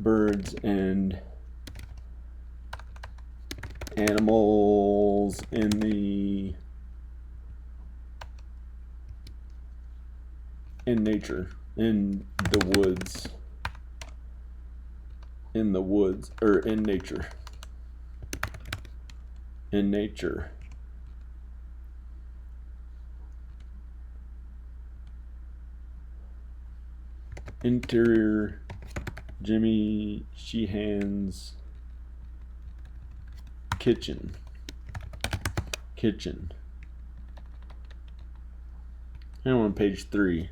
birds and animals in nature, in the woods, or in nature, interior, Jimmy Sheehan's kitchen. And on page 3.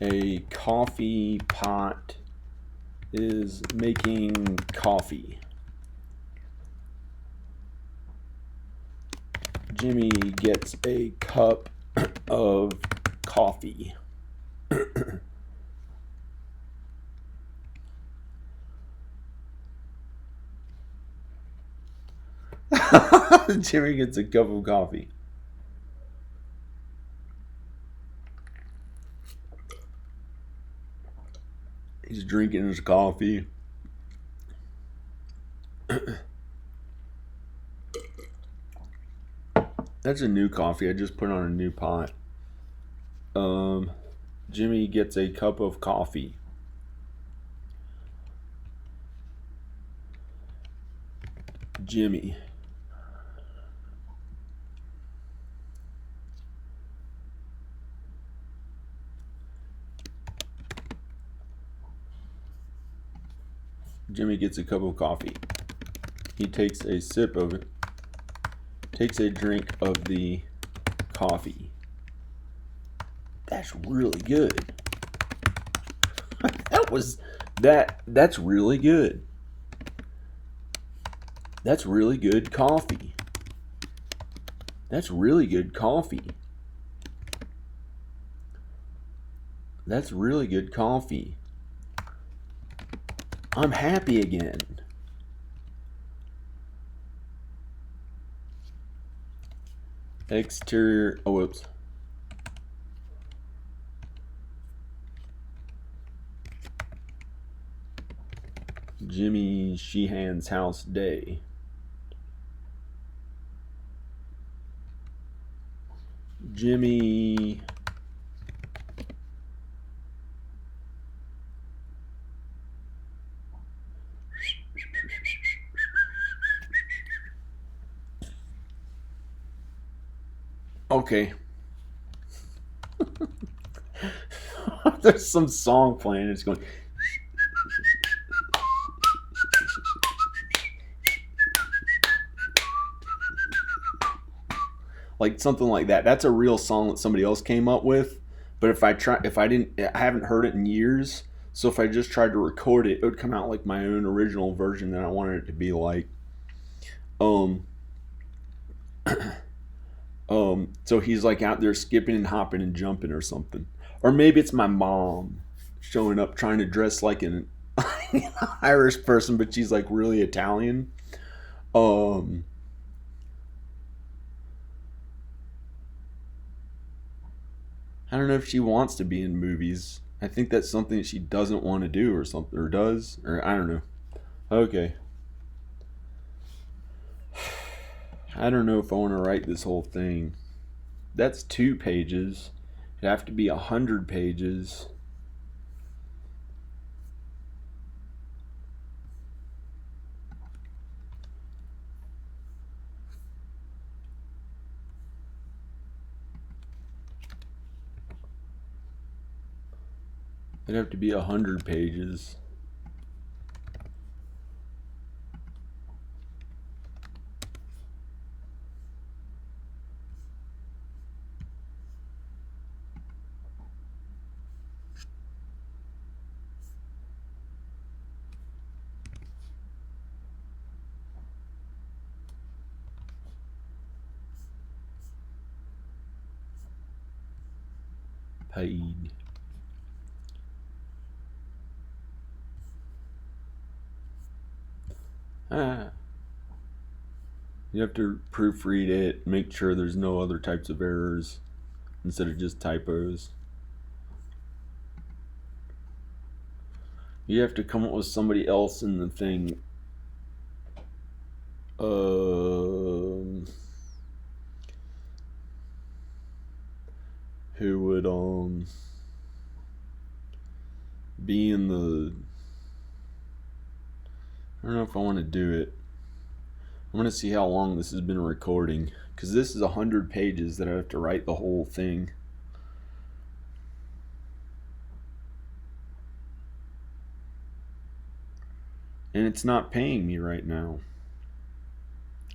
A coffee pot is making coffee. Jimmy gets a cup of coffee. Jimmy gets a cup of coffee. He's drinking his coffee. That's a new coffee. I just put on a new pot. Jimmy gets a cup of coffee. Jimmy. Jimmy gets a cup of coffee. He takes a sip of it. Takes a drink of the coffee. That's really good. That's really good. That's really good coffee. That's really good coffee. That's really good coffee. I'm happy again. Exterior. Oh, whoops. Jimmy Sheehan's house day. Jimmy. Okay. There's some song playing. It's going. Like something like that. That's a real song that somebody else came up with. But I haven't heard it in years. So if I just tried to record it, it would come out like my own original version that I wanted it to be like. So he's like out there skipping and hopping and jumping or something. Or maybe it's my mom showing up trying to dress like an Irish person, but she's like really Italian. I don't know if she wants to be in movies. I think that's something that she doesn't want to do or something, or does, or I don't know. Okay. I don't know if I want to write this whole thing. That's 2 pages. It'd have to be 100 pages. It'd have to be 100 pages. Paid. You have to proofread it, make sure there's no other types of errors instead of just typos. You have to come up with somebody else in the thing. Who would be in the... I don't know if I want to do it. I'm going to see how long this has been recording, because this is 100 pages that I have to write the whole thing. And it's not paying me right now.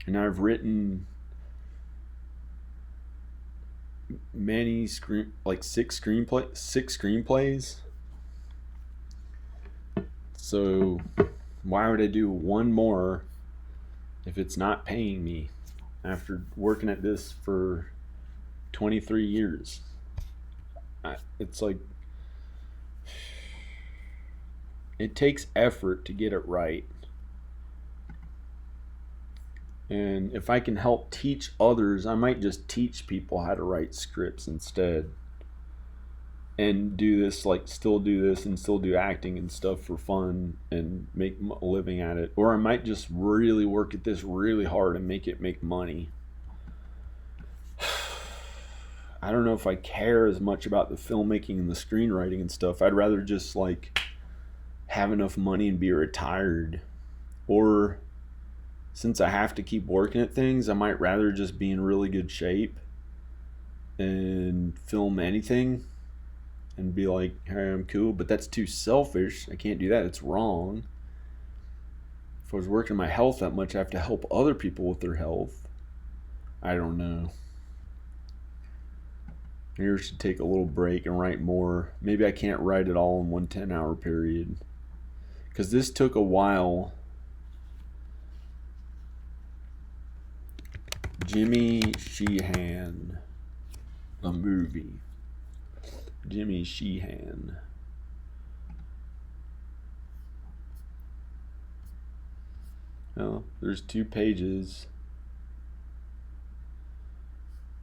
And I've written six screenplays. So why would I do one more if it's not paying me after working at this for 23 years? It's like, it takes effort to get it right. And if I can help teach others, I might just teach people how to write scripts instead. And do this, like still do this and still do acting and stuff for fun and make a living at it. Or I might just really work at this really hard and make it make money. I don't know if I care as much about the filmmaking and the screenwriting and stuff. I'd rather just like have enough money and be retired. Or since I have to keep working at things, I might rather just be in really good shape and film anything and be like, hey, I'm cool. But that's too selfish. I can't do that. It's wrong. If I was working my health that much, I have to help other people with their health. I don't know. Maybe I should take a little break and write more. Maybe I can't write it all in one 10-hour period. Because this took a while. Jimmy Sheehan, a movie. Jimmy Sheehan. Oh, there's 2 pages.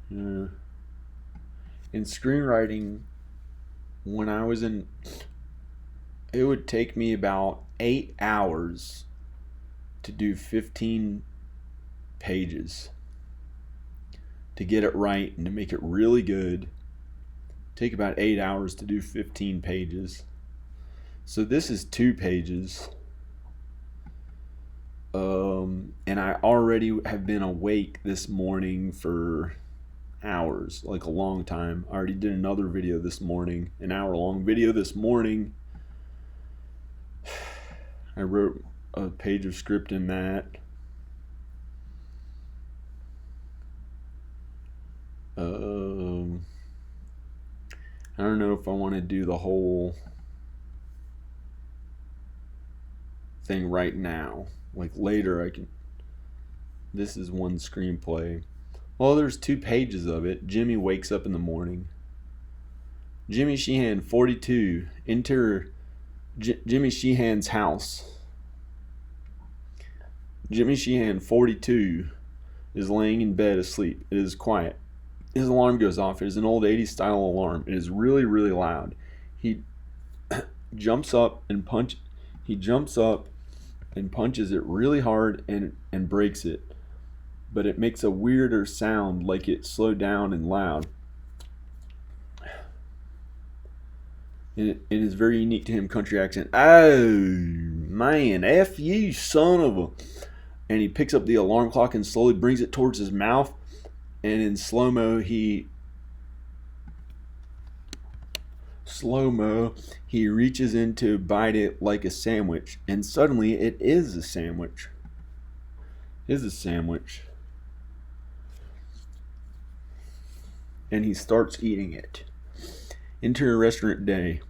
In screenwriting, when I was in, it would take me about 8 hours to do 15 pages. To get it right and to make it really good. Take about 8 hours to do 15 pages. So this is 2 pages. And I already have been awake this morning for hours, like a long time. I already did another video this morning, an hour-long video this morning. I wrote a page of script in that. I don't know if I want to do the whole thing right now. Like later I can. This is one screenplay. Well, there's 2 pages of it. Jimmy wakes up in the morning. Jimmy Sheehan, 42. Enter Jimmy Sheehan's house. Jimmy Sheehan, 42, is laying in bed asleep. It is quiet. His alarm goes off. It is an old 80s style alarm. It is really, really loud. He jumps up and punches it really hard and breaks it. But it makes a weirder sound, like it slowed down and loud. And it is very unique to him, country accent. Oh, man, F you, son of a... And he picks up the alarm clock and slowly brings it towards his mouth. And in slow-mo, he reaches in to bite it like a sandwich. And suddenly, it is a sandwich. It is a sandwich. And he starts eating it. Enter a restaurant day.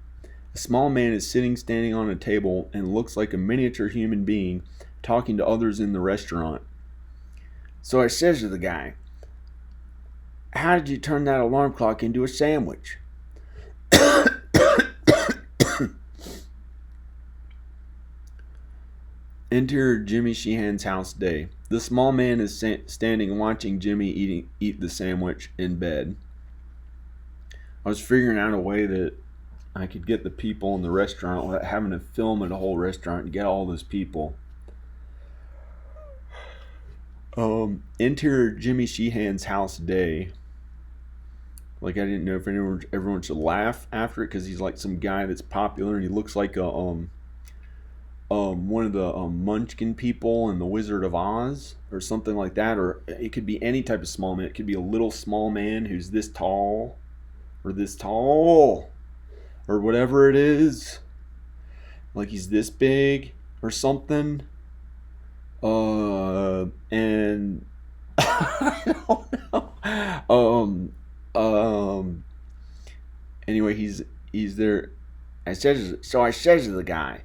A small man is standing on a table and looks like a miniature human being talking to others in the restaurant. So I says to the guy, how did you turn that alarm clock into a sandwich? Enter Jimmy Sheehan's house day. The small man is standing watching Jimmy eat the sandwich in bed. I was figuring out a way that I could get the people in the restaurant without having to film at a whole restaurant and get all those people. Enter Jimmy Sheehan's house day. Like, I didn't know if everyone should laugh after it because he's like some guy that's popular and he looks like a one of the Munchkin people in the Wizard of Oz or something like that. Or it could be any type of small man. It could be a little small man who's this tall or this tall or whatever it is. Like he's this big or something. And I don't know. Anyway, he's there. I says to the guy,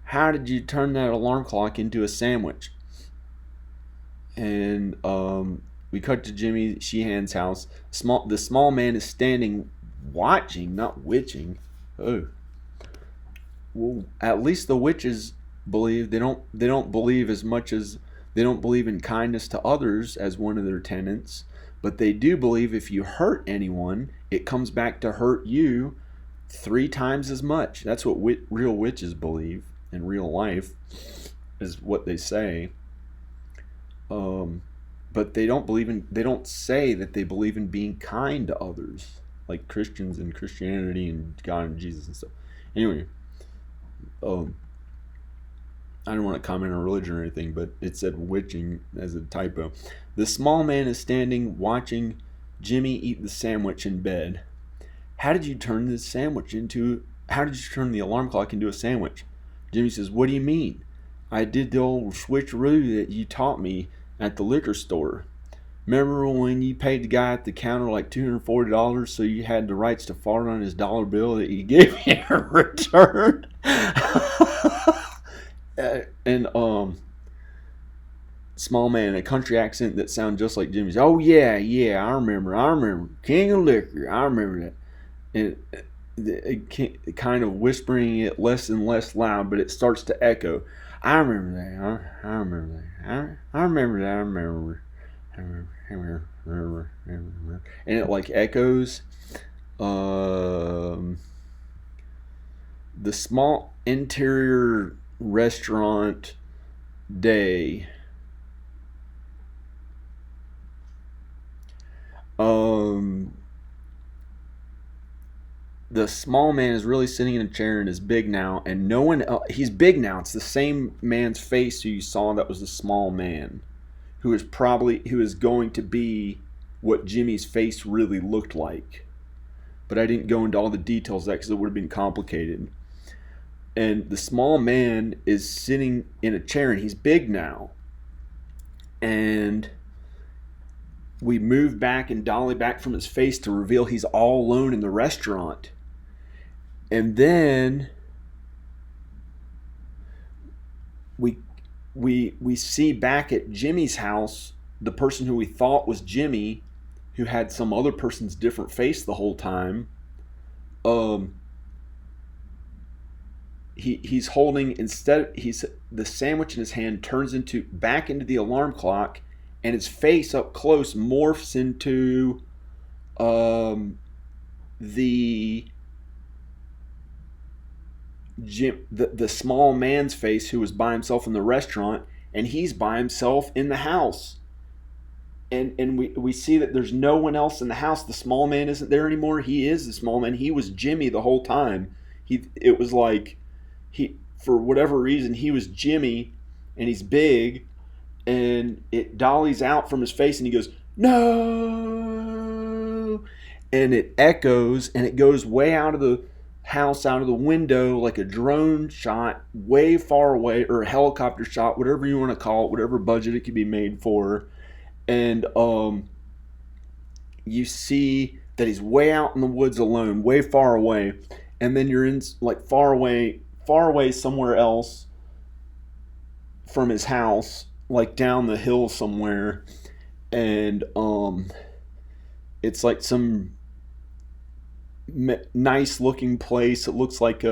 "How did you turn that alarm clock into a sandwich?" And we cut to Jimmy Sheehan's house. The small man is standing, watching, not witching. Oh, well, at least the witches believe they don't believe as much as they don't believe in kindness to others as one of their tenets, but they do believe if you hurt anyone, it comes back to hurt you 3 times as much. That's what real witches believe in real life, is what they say. But they don't say that they believe in being kind to others, like Christians and Christianity and God and Jesus and stuff. Anyway, I don't want to comment on religion or anything, but it said witching as a typo. The small man is standing watching Jimmy eat the sandwich in bed. How did you turn the alarm clock into a sandwich? Jimmy says, "What do you mean? I did the old switcheroo that you taught me at the liquor store. Remember when you paid the guy at the counter like $240 so you had the rights to fart on his dollar bill that he gave me in return?" And small man, a country accent that sounds just like Jimmy's. "Oh yeah, I remember. King of Liquor, I remember that." And it kind of whispering it less and less loud, but it starts to echo. "I remember that. I remember that. I remember that. I remember. And it like echoes. The small interior restaurant day. The small man is really sitting in a chair and is big now, and no one else, he's big now. It's the same man's face who you saw that was the small man, who is going to be what Jimmy's face really looked like. But I didn't go into all the details of that because it would have been complicated. And the small man is sitting in a chair and he's big now. And we move back and dolly back from his face to reveal he's all alone in the restaurant. And then we see back at Jimmy's house the person who we thought was Jimmy, who had some other person's different face the whole time. He's holding, the sandwich in his hand turns back into the alarm clock, and his face up close morphs into the small man's face who was by himself in the restaurant, and he's by himself in the house. And we see that there's no one else in the house. The small man isn't there anymore. He is the small man. He was Jimmy the whole time. It was like for whatever reason, he was Jimmy, and he's big, and it dollies out from his face, and he goes, "No!" And it echoes, and it goes way out of the house, out of the window, like a drone shot, way far away, or a helicopter shot, whatever you want to call it, whatever budget it could be made for. And you see that he's way out in the woods alone, way far away, and then you're in like far away somewhere else from his house, like down the hill somewhere, and it's like some nice looking place. It looks like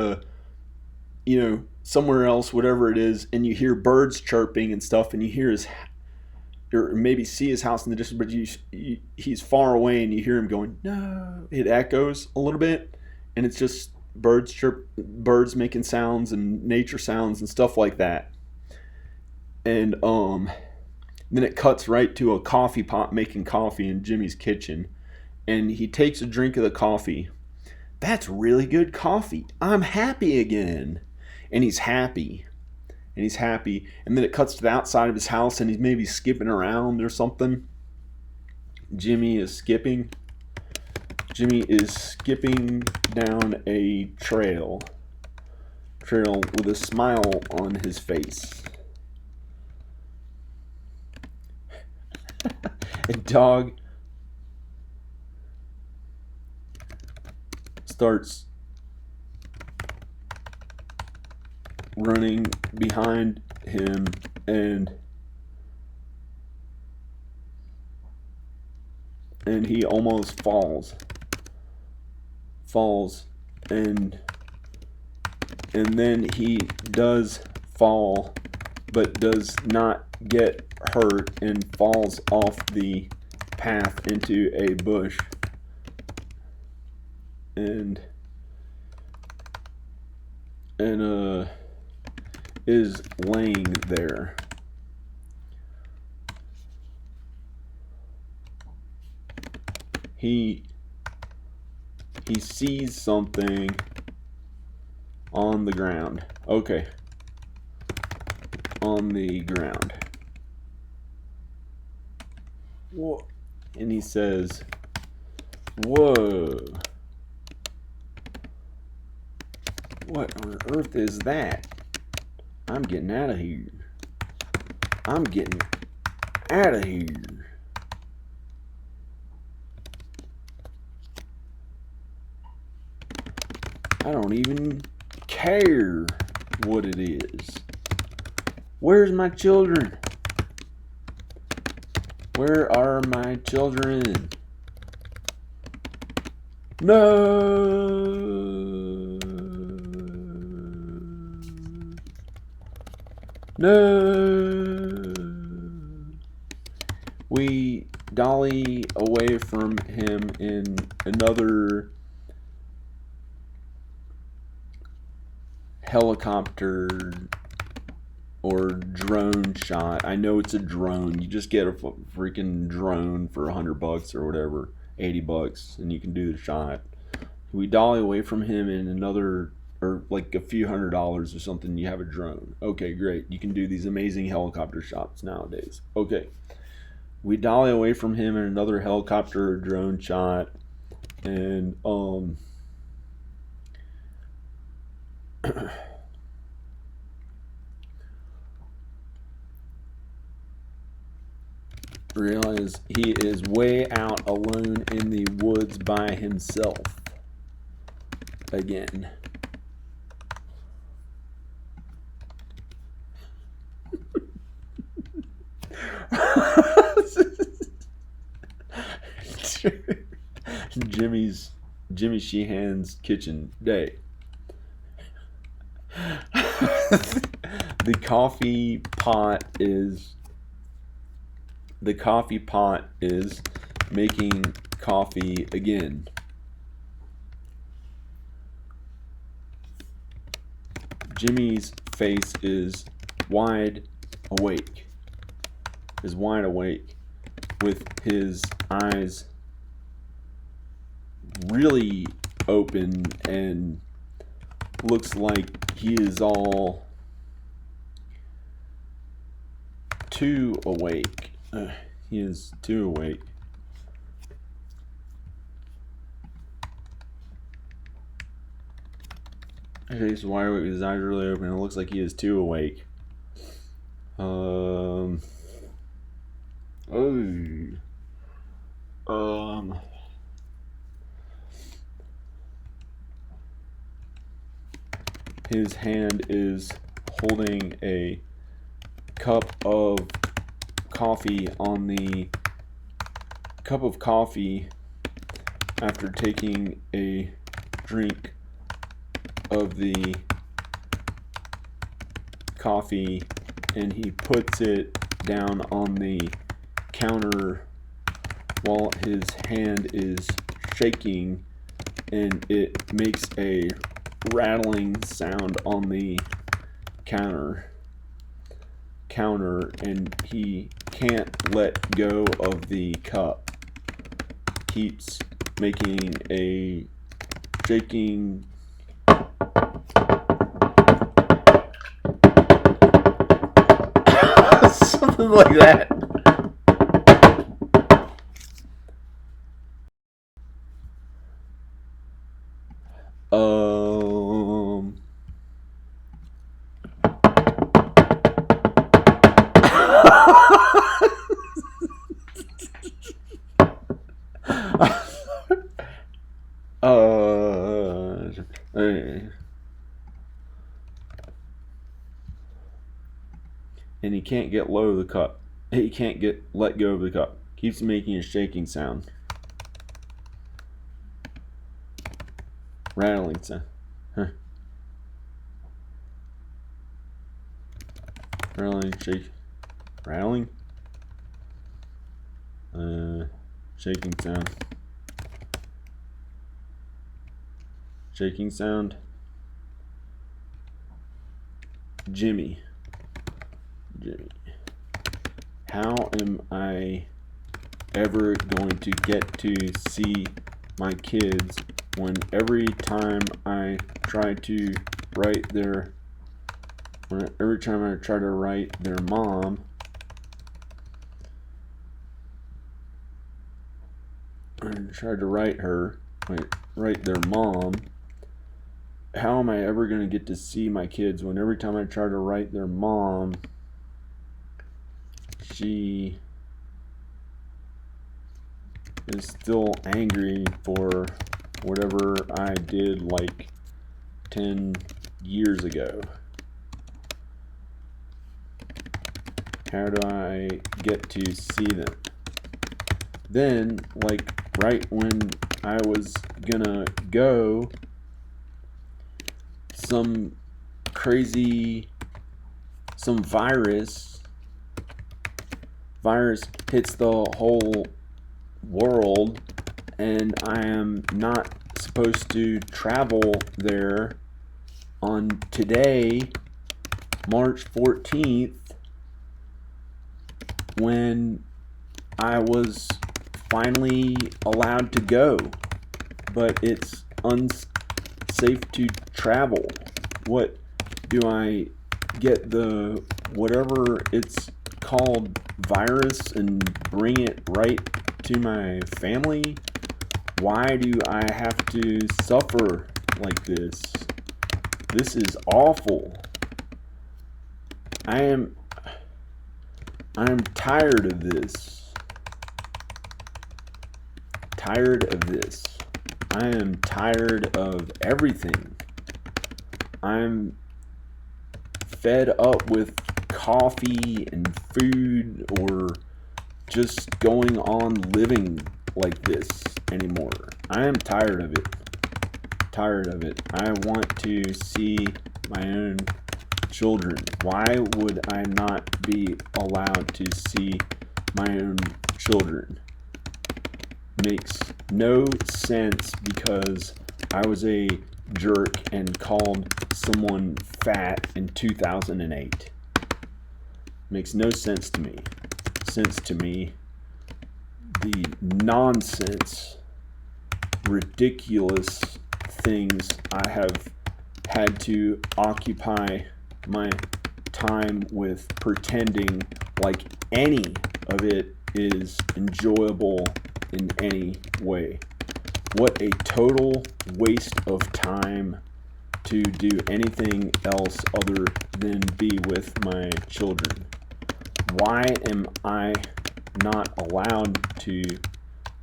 somewhere else, whatever it is, and you hear birds chirping and stuff, and you hear or maybe see his house in the distance, but he's far away, and you hear him going, "No!" It echoes a little bit, and it's just birds making sounds and nature sounds and stuff like that. And then it cuts right to a coffee pot making coffee in Jimmy's kitchen, and he takes a drink of the coffee. That's really good coffee. I'm happy again. And he's happy. And he's happy. And then it cuts to the outside of his house, and he's maybe skipping around or something. Jimmy is skipping down a trail with a smile on his face. A dog starts running behind him, and he almost falls, and then he does fall, but does not get hurt, and falls off the path into a bush, and is laying there. He sees something on the ground. Okay. On the ground. Whoa. And he says, "Whoa. What on earth is that? I'm getting out of here. I'm getting out of here." I don't even care what it is. Where's my children? Where are my children? No. No. We dolly away from him in another helicopter or drone shot. I know it's a drone. You just get a freaking drone for $100 or whatever, $80, and you can do the shot. We dolly away from him in another, or like a few $100s or something. You have a drone. Okay, great. You can do these amazing helicopter shots nowadays. Okay. We dolly away from him in another helicopter or drone shot, and realize he is way out alone in the woods by himself again. Jimmy Sheehan's kitchen day. The coffee pot is making coffee again. Jimmy's face is wide awake. With his eyes really open, and looks like he is all too awake. He is too awake. Okay, he's wide awake with his eyes really open. It looks like he is too awake. His hand is holding a cup of coffee on the cup of coffee after taking a drink of the coffee, and he puts it down on the counter while his hand is shaking, and it makes a rattling sound on the counter, and he can't let go of the cup. Keeps making a shaking something like that. And he can't get low of the cup. He can't get let go of the cup. Keeps making a shaking sound. Rattling sound. Huh. Rattling, shake. Rattling? Shaking sound. Shaking sound. Jimmy. How am I ever going to get to see my kids when every time I try to write their mom, write their mom, how am I ever going to get to see my kids when every time I try to write their mom, she is still angry for whatever I did like 10 years ago? How do I get to see them? Then, like right when I was gonna go, some virus hits the whole world, and I am not supposed to travel there on today, March 14th, when I was finally allowed to go, but it's unsafe to travel. What do I get the whatever it's called virus and bring it right to my family? Why do I have to suffer like this? This is awful. I'm tired of this. I am tired of everything. I'm fed up with coffee and food, or just going on living like this anymore. I am tired of it. I want to see my own children. Why would I not be allowed to see my own children? Makes no sense, because I was a jerk and called someone fat in 2008. Makes no sense to me. The nonsense, ridiculous things I have had to occupy my time with, pretending like any of it is enjoyable in any way. What a total waste of time to do anything else other than be with my children. Why am I not allowed to,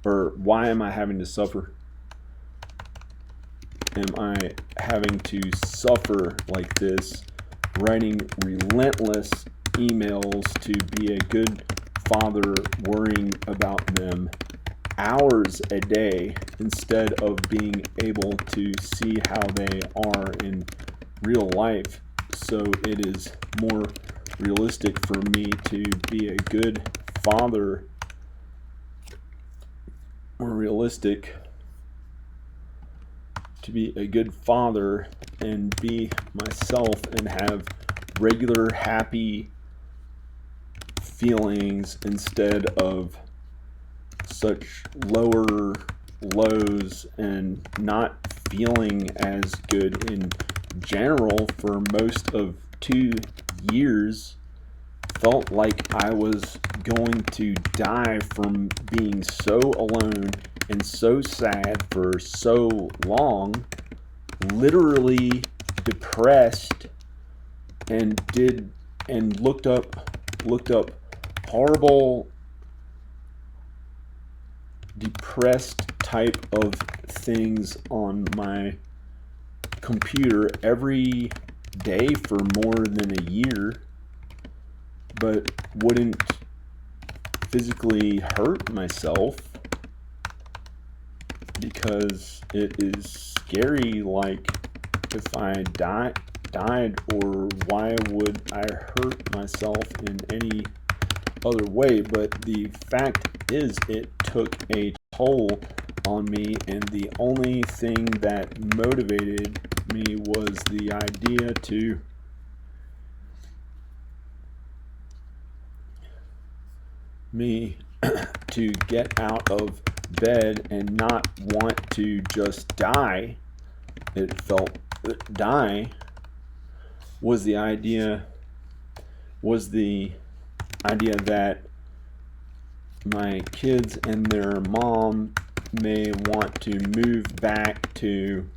or why am I having to suffer? Am I having to suffer like this, writing relentless emails to be a good father, worrying about them hours a day, instead of being able to see how they are in real life, so it is more realistic for me to be a good father, more realistic to be a good father and be myself and have regular happy feelings instead of such lower lows and not feeling as good in general for most of 2 years. Felt like I was going to die from being so alone and so sad for so long, literally depressed, and looked up horrible depressed type of things on my computer every day for more than a year, but wouldn't physically hurt myself because it is scary, like if I died, or why would I hurt myself in any other way? But the fact is, it took a toll on me, and the only thing that motivated me was the idea to to get out of bed and not want to just die. It felt die was the idea that my kids and their mom may want to move back to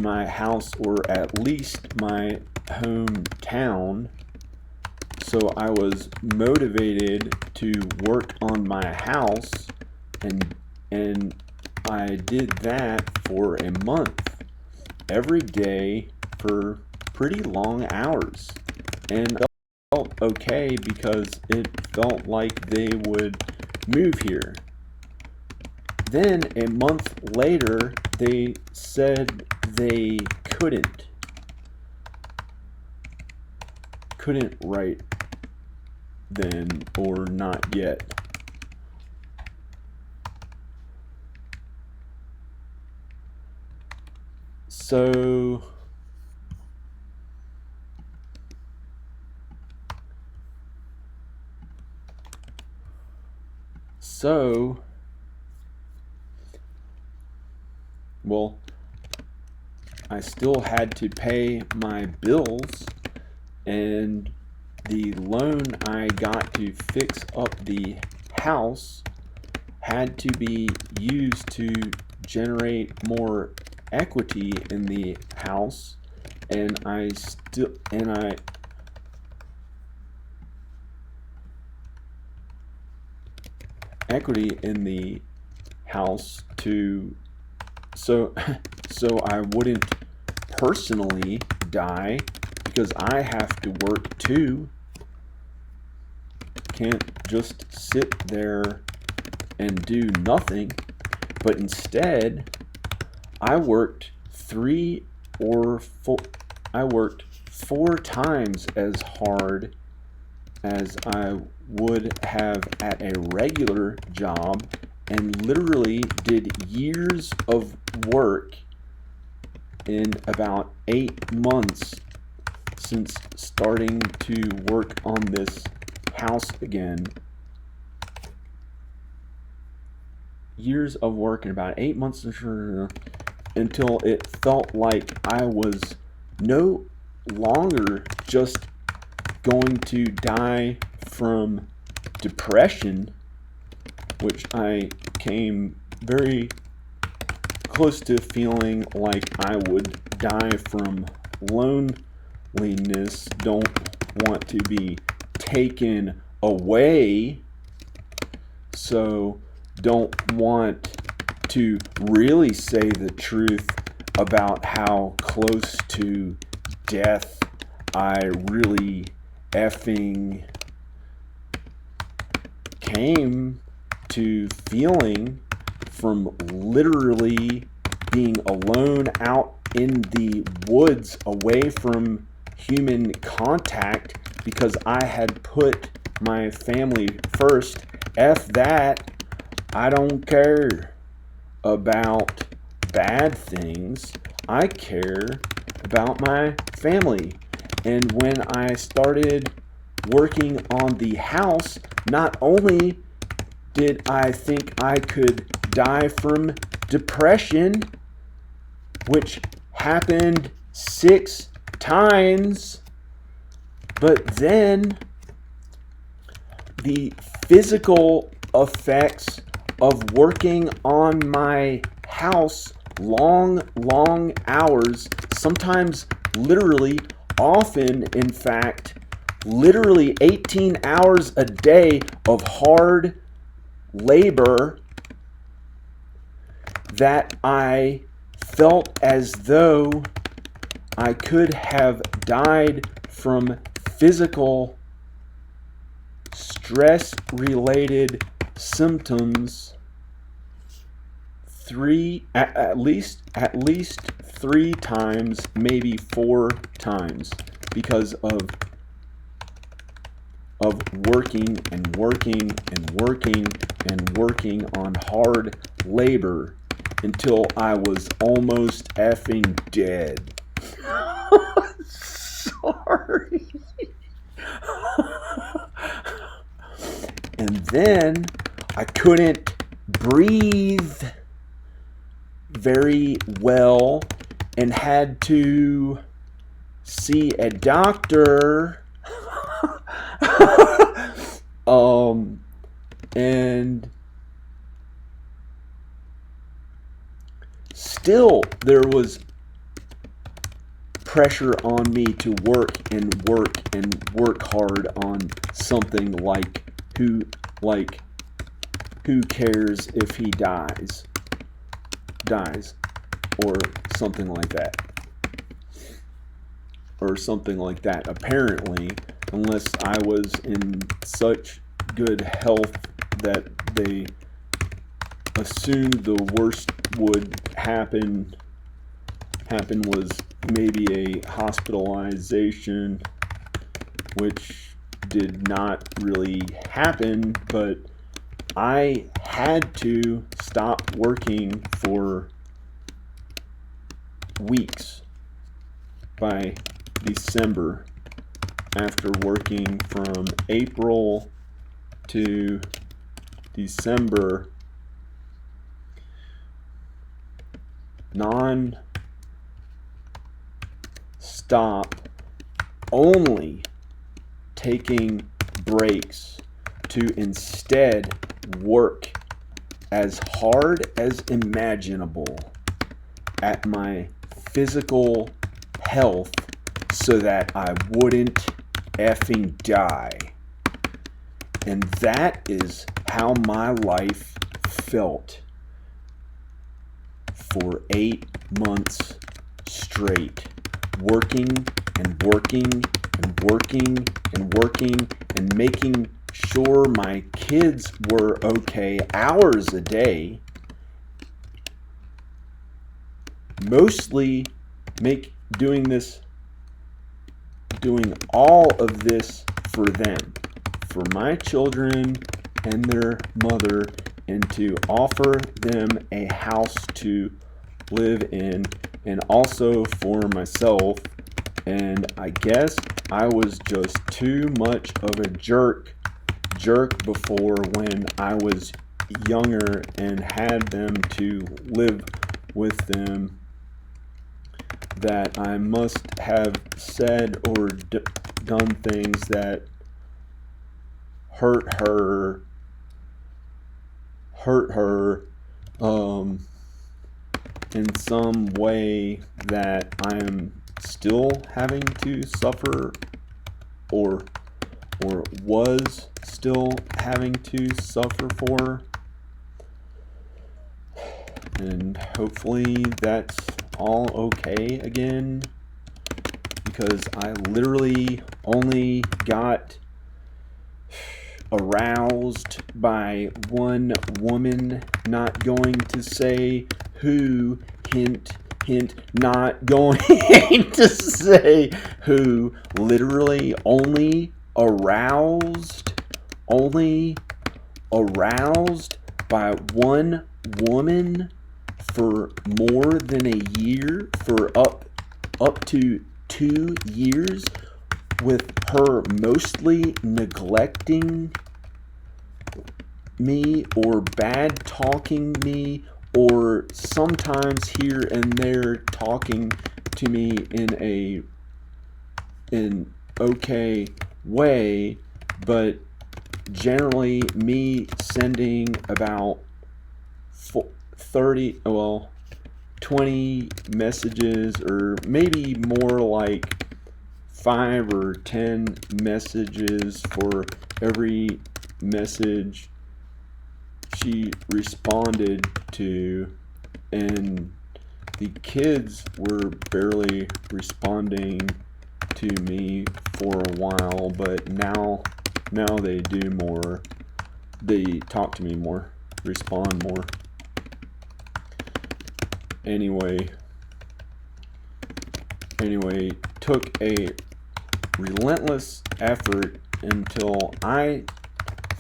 my house, or at least my hometown. So I was motivated to work on my house, and I did that for a month, every day for pretty long hours, and felt okay because it felt like they would move here. Then a month later, they said they couldn't right then, or not yet. So well, I still had to pay my bills, and the loan I got to fix up the house had to be used to generate more equity in the house, and equity in the house to so I wouldn't personally die, because I have to work too. Can't just sit there and do nothing. But instead, I worked 4 times as hard as I would have at a regular job, and literally did years of work in about 8 months since starting to work on this house again. Years of work in about 8 months until it felt like I was no longer just going to die from depression, which I came very close to feeling like I would die from loneliness, don't want to be taken away, so don't want to really say the truth about how close to death I really effing came to feeling, from literally being alone out in the woods away from human contact because I had put my family first. F that. I don't care about bad things. I care about my family. And when I started working on the house, not only did I think I could die from depression, which happened 6 times, but then the physical effects of working on my house long hours, sometimes literally, often in fact, literally 18 hours a day of hard labor, that I felt as though I could have died from physical stress-related symptoms at least 3 times, maybe 4 times, because of working and working and working and working on hard labor until I was almost effing dead. Sorry. And then I couldn't breathe very well and had to see a doctor. And still there was pressure on me to work hard on something like who cares if he dies, or something like that. Apparently, unless I was in such good health that they assumed the worst would happen was maybe a hospitalization, which did not really happen, but I had to stop working for weeks by December, after working from April to December non-stop, only taking breaks to instead work as hard as imaginable at my physical health so that I wouldn't effing die. And that is how my life felt for 8 months straight, working and working and working and working and making sure my kids were okay hours a day, mostly doing all of this for them, for my children and their mother, and to offer them a house to live in, and also for myself. And I guess I was just too much of a jerk before, when I was younger and had them to live with them, that I must have said or done things that hurt her in some way that I am still having to suffer, or was still having to suffer for. And hopefully that's all okay again, because I literally only got aroused by one woman, not going to say who, hint, not going to say who, literally only aroused by one woman for more than a year, for up to 2 years, with her mostly neglecting me or bad talking me, or sometimes here and there talking to me in an okay way, but generally me sending about 20 messages, or maybe more like 5 or 10 messages for every message she responded to, and the kids were barely responding to me for a while, but now they do more. They talk to me more, respond more. Anyway, took a relentless effort until I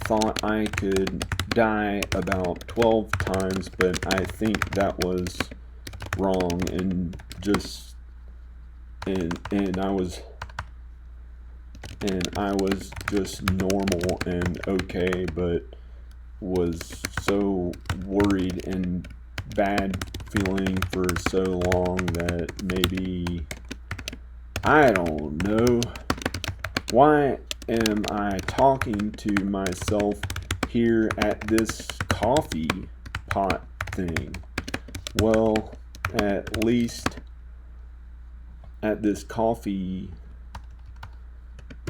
thought I could die about 12 times, but I think that was wrong, and I was just normal and okay, but was so worried and bad feeling for so long that maybe, I don't know, why am I talking to myself here at this coffee pot thing? Well, at least at this coffee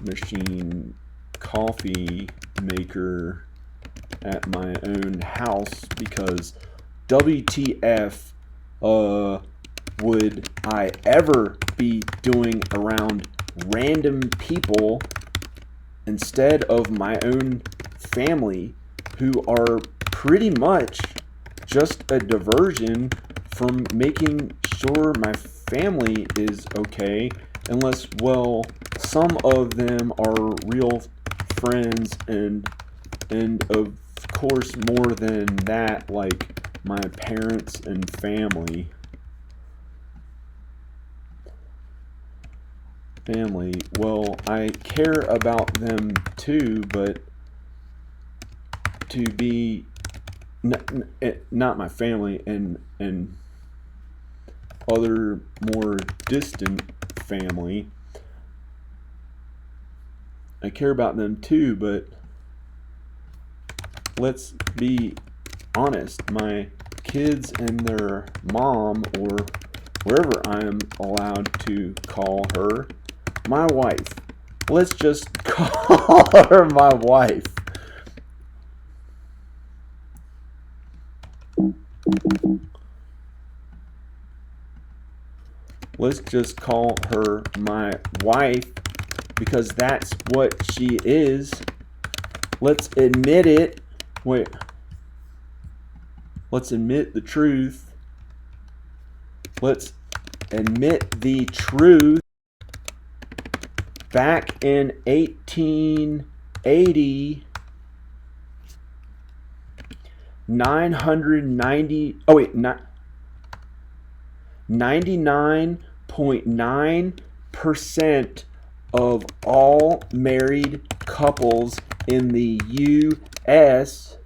machine, coffee maker at my own house, because WTF would I ever be doing around random people instead of my own family, who are pretty much just a diversion from making sure my family is okay, unless, well, some of them are real friends, and of course more than that, like my parents and family. Well, I care about them too, but to be not my family and other more distant family, I care about them too, but let's be honest, my kids and their mom, or wherever I'm allowed to call her, my wife. Let's just call her my wife. Let's just call her my wife, because that's what she is. Let's admit it. Wait. Let's admit the truth. Let's admit the truth. Back in 1880, 99.9% of all married couples in the U.S.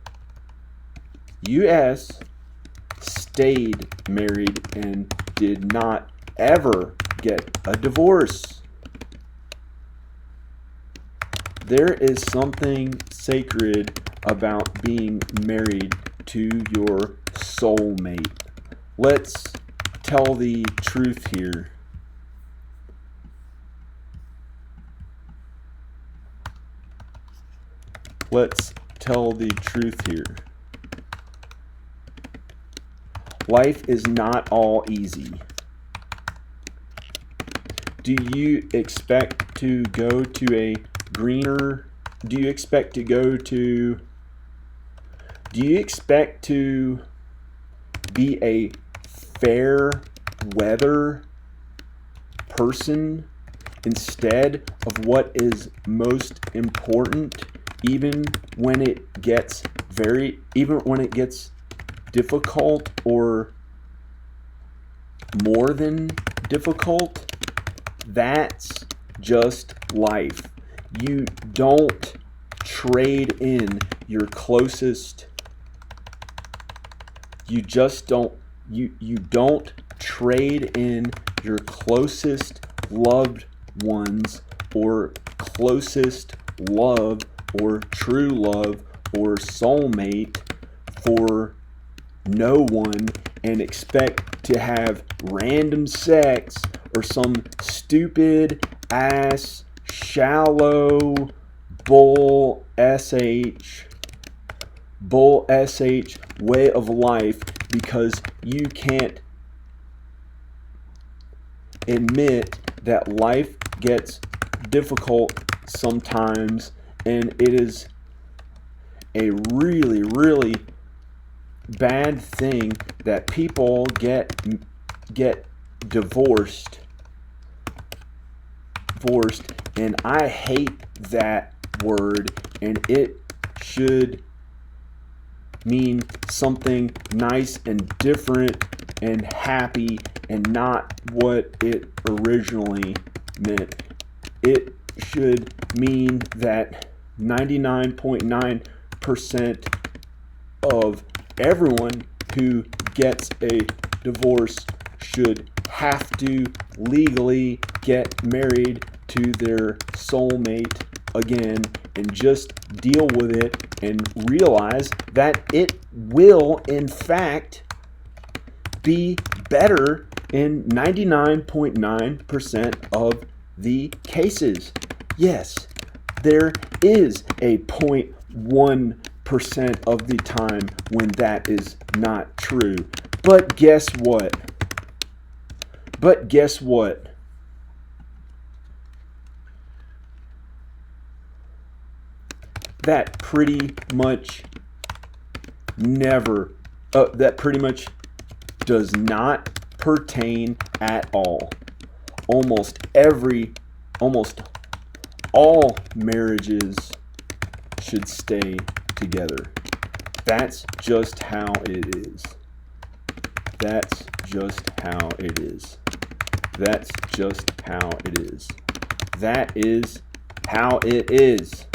stayed married and did not ever get a divorce. There is something sacred about being married to your soulmate. Let's tell the truth here. Let's tell the truth here. Life is not all easy. Do you expect to go to a greener? Do you expect to be a fair weather person instead of what is most important, even when it gets difficult, or more than difficult, that's just life. You don't trade in your closest, you don't trade in your closest loved ones or closest love or true love or soulmate for no one and expect to have random sex or some stupid ass shallow bull sh way of life because you can't admit that life gets difficult sometimes, and it is a really, really bad thing that people get divorced, and I hate that word, and it should mean something nice and different and happy and not what it originally meant. It should mean that 99.9% of everyone who gets a divorce should have to legally get married to their soulmate again and just deal with it and realize that it will in fact be better in 99.9% of the cases. Yes, there is a 0.1% of the time when that is not true. But guess what? That pretty much does not pertain at all. Almost all marriages should stay together. That's just how it is. That's just how it is. That's just how it is. That is how it is.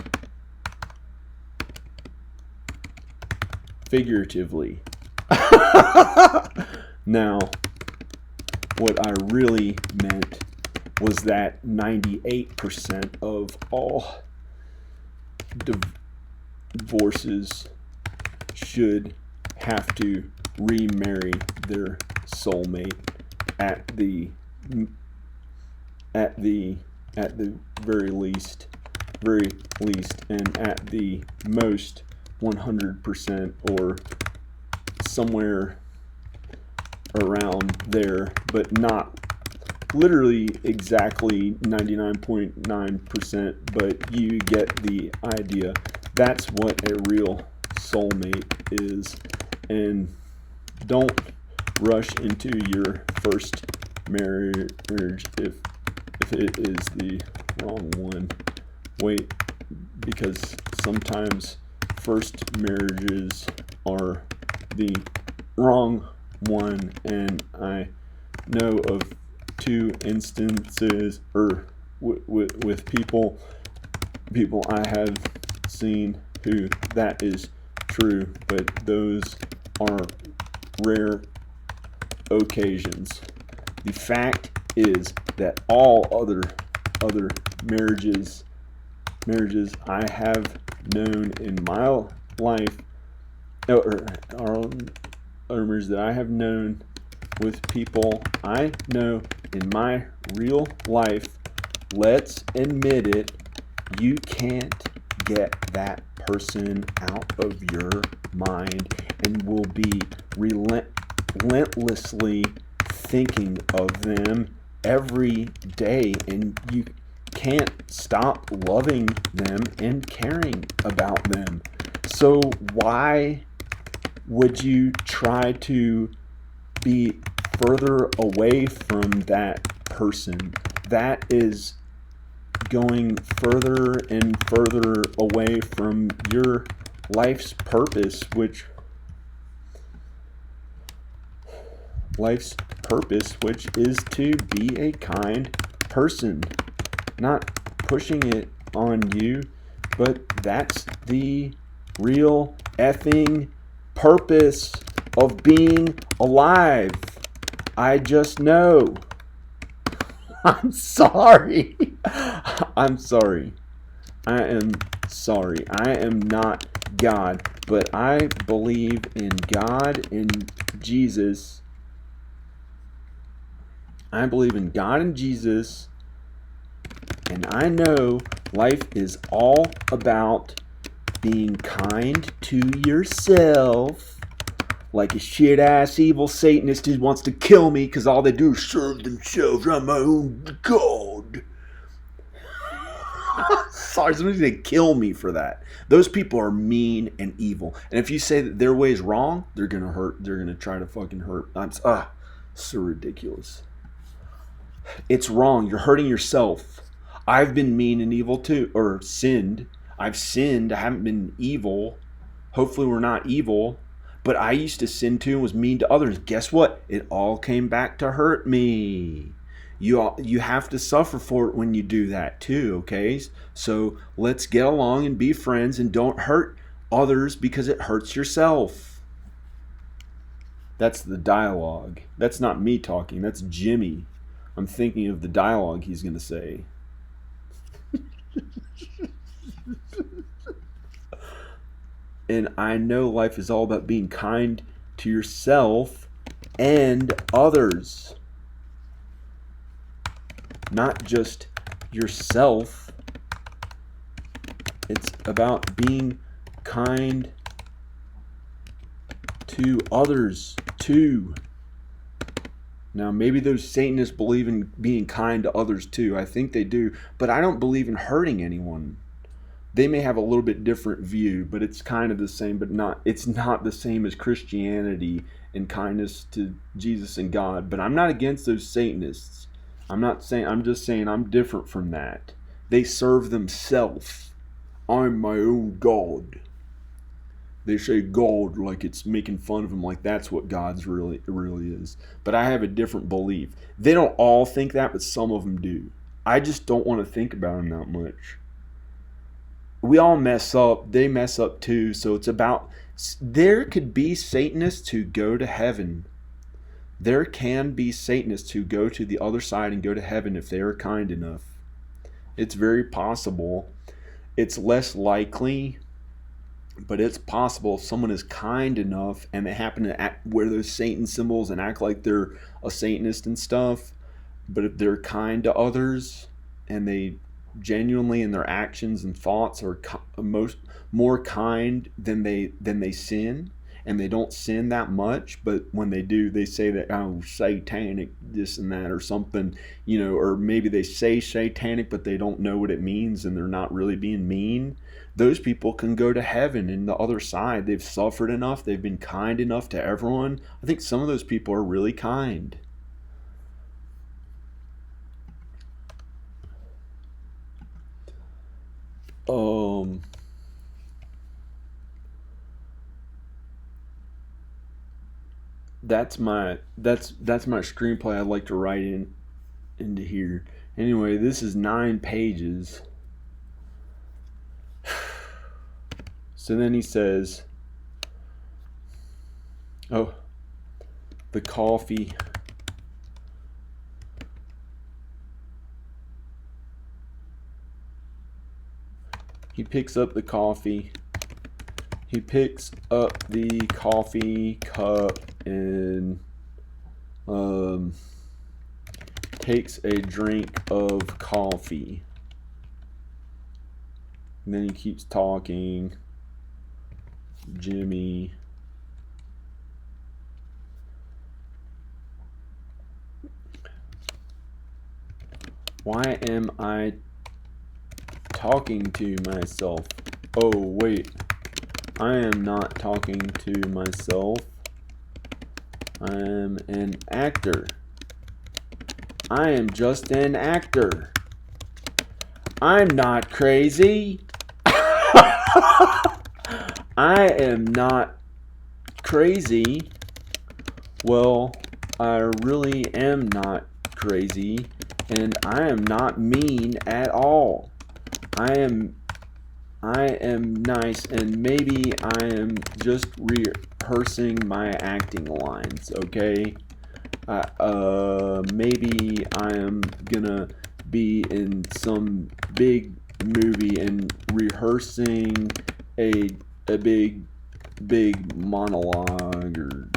Figuratively. Now, what I really meant was that 98% of all divorces should have to remarry their soulmate at the very least, and at the most 100% or somewhere around there, but not literally exactly 99.9%, but you get the idea. That's what a real soulmate is. And don't rush into your first marriage if it is the wrong one. Wait, because sometimes first marriages are the wrong one, and I know of two instances with people I have seen who that is true, but those are rare occasions. The fact is that all other marriages I have known in my life, or marriages that I have known with people I know in my real life, let's admit it, you can't get that person out of your mind and will be relentlessly thinking of them every day, and you can't stop loving them and caring about them. So why would you try to be further away from that person? That is going further and further away from your life's purpose, which life's purpose, which is to be a kind person. Not pushing it on you, but that's the real effing purpose of being alive. I just know. I'm sorry. I'm sorry. I am sorry. I am not God, but I believe in God and Jesus. I believe in God and Jesus, and I know life is all about being kind to yourself. Like a shit-ass evil Satanist who wants to kill me because all they do is serve themselves. I'm my own God. Sorry, somebody's going to kill me for that. Those people are mean and evil. And if you say that their way is wrong, they're going to hurt. They're going to try to fucking hurt. So ridiculous. It's wrong. You're hurting yourself. I've been mean and evil too. Or sinned. I've sinned. I haven't been evil. Hopefully we're not evil. But I used to sin too and was mean to others. Guess what? It all came back to hurt me. You have to suffer for it when you do that too, okay? So let's get along and be friends and don't hurt others because it hurts yourself. That's the dialogue. That's not me talking. That's Jimmy. I'm thinking of the dialogue he's going to say. And I know life is all about being kind to yourself and others. Not just yourself. It's about being kind to others too. Now, maybe those Satanists believe in being kind to others too. I think they do. But I don't believe in hurting anyone. They may have a little bit different view, but it's kind of the same, but it's not the same as Christianity and kindness to Jesus and God. But I'm not against those Satanists. I'm just saying I'm different from that. They serve themselves. I'm my own God. They say God like it's making fun of them, like that's what God's really is. But I have a different belief. They don't all think that, but some of them do. I just don't want to think about them that much. We all mess up. They mess up too. So it's about, there could be Satanists who go to heaven. There can be Satanists who go to the other side and go to heaven if they are kind enough. It's very possible. It's less likely, but it's possible if someone is kind enough and they happen to wear those Satan symbols and act like they're a Satanist and stuff. But if they're kind to others and they genuinely in their actions and thoughts are more kind than they sin, and they don't sin that much, but when they do, they say that, oh, satanic, this and that or something, or maybe they say satanic, but they don't know what it means and they're not really being mean. Those people can go to heaven in the other side. They've suffered enough. They've been kind enough to everyone. I think some of those people are really kind. That's my screenplay I'd like to write into here. Anyway, this is 9 pages. So then he says, oh, the coffee. He picks up the coffee. He picks up the coffee cup and takes a drink of coffee. And then he keeps talking. Jimmy. Why am I talking to myself? Oh, wait. I am not talking to myself. I am an actor. I am just an actor. I'm not crazy. I am not crazy. Well, I really am not crazy, and I am not mean at all. I am nice, and maybe I am just rehearsing my acting lines, okay? Maybe I am gonna be in some big movie and rehearsing a big monologue, or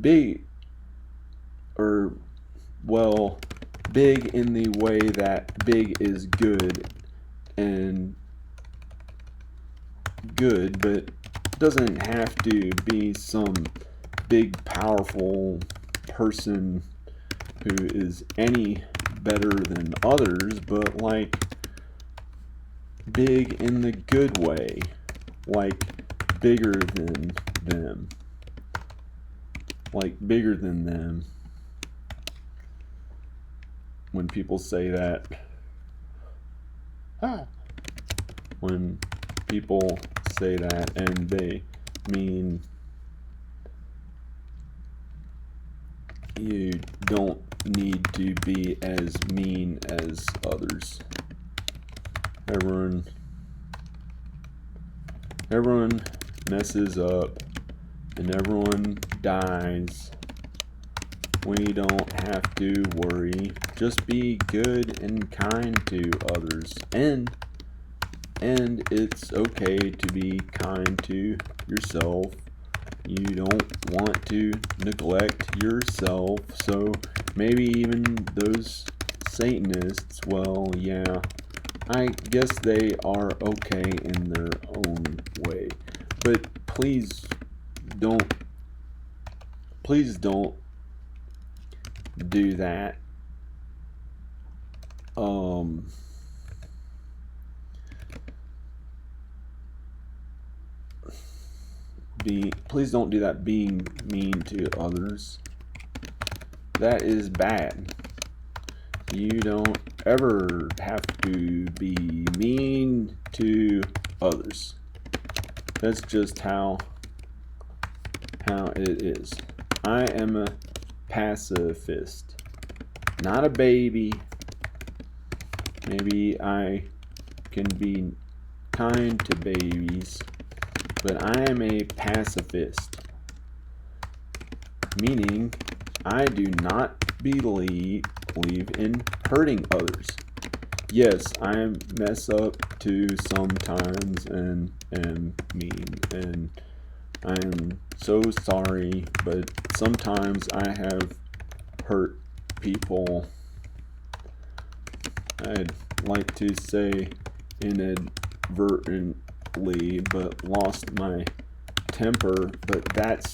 big, or well, big in the way that big is good, and good, but doesn't have to be some big powerful person who is any better than others, but like big in the good way, like bigger than them, like bigger than them. When people say that, when people say that, and they mean you don't need to be as mean as others. Everyone messes up, and everyone dies. We don't have to worry. Just be good and kind to others, and it's okay to be kind to yourself. You don't want to neglect yourself, so maybe even those Satanists, well, yeah, I guess they are okay in their own way. But please don't do that. Please don't do that, being mean to others. That is bad. You don't ever have to be mean to others. That's just how it is. I am a pacifist, not a baby. Maybe I can be kind to babies, but I am a pacifist, meaning I do not believe in hurting others. Yes, I mess up too sometimes and am mean, and I am so sorry, but sometimes I have hurt people. I'd like to say inadvertently, but lost my temper, but that's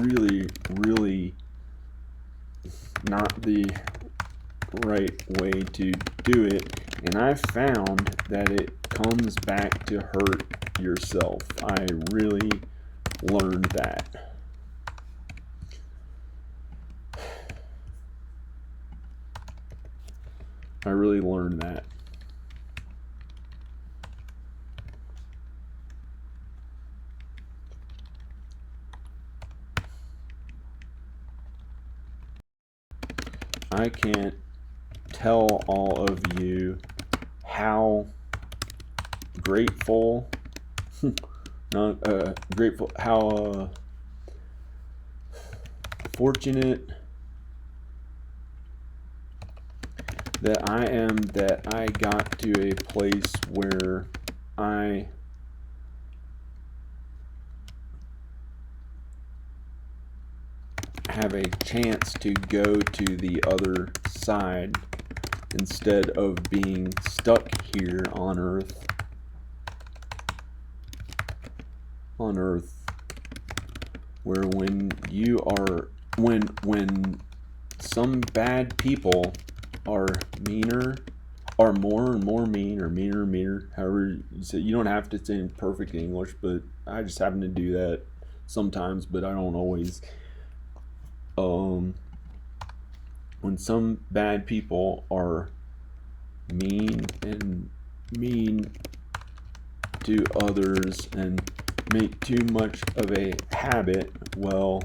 really not the right way to do it, and I found that it comes back to hurt yourself. I really learned that. I really learned that. I can't tell all of you how grateful, how fortunate that I am that I got to a place where I have a chance to go to the other side instead of being stuck here on earth. Where when some bad people are meaner, are more and more mean, or meaner, however you say. You don't have to say in perfect English, but I just happen to do that sometimes, but I don't always. When some bad people are mean to others and make too much of a habit, well,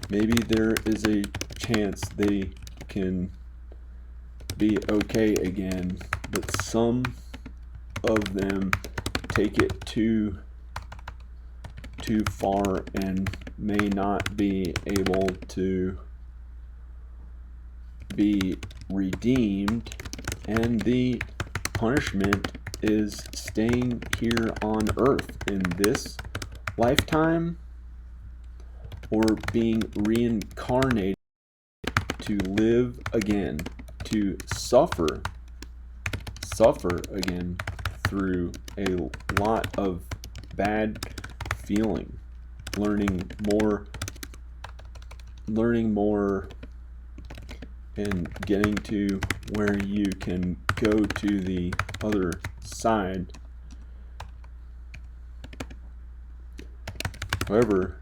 maybe there is a chance they can be okay again, but some of them take it too far and may not be able to be redeemed, and the punishment is staying here on earth in this lifetime, or being reincarnated to live again, to suffer again through a lot of bad feeling, learning more and getting to where you can go to the other side. However,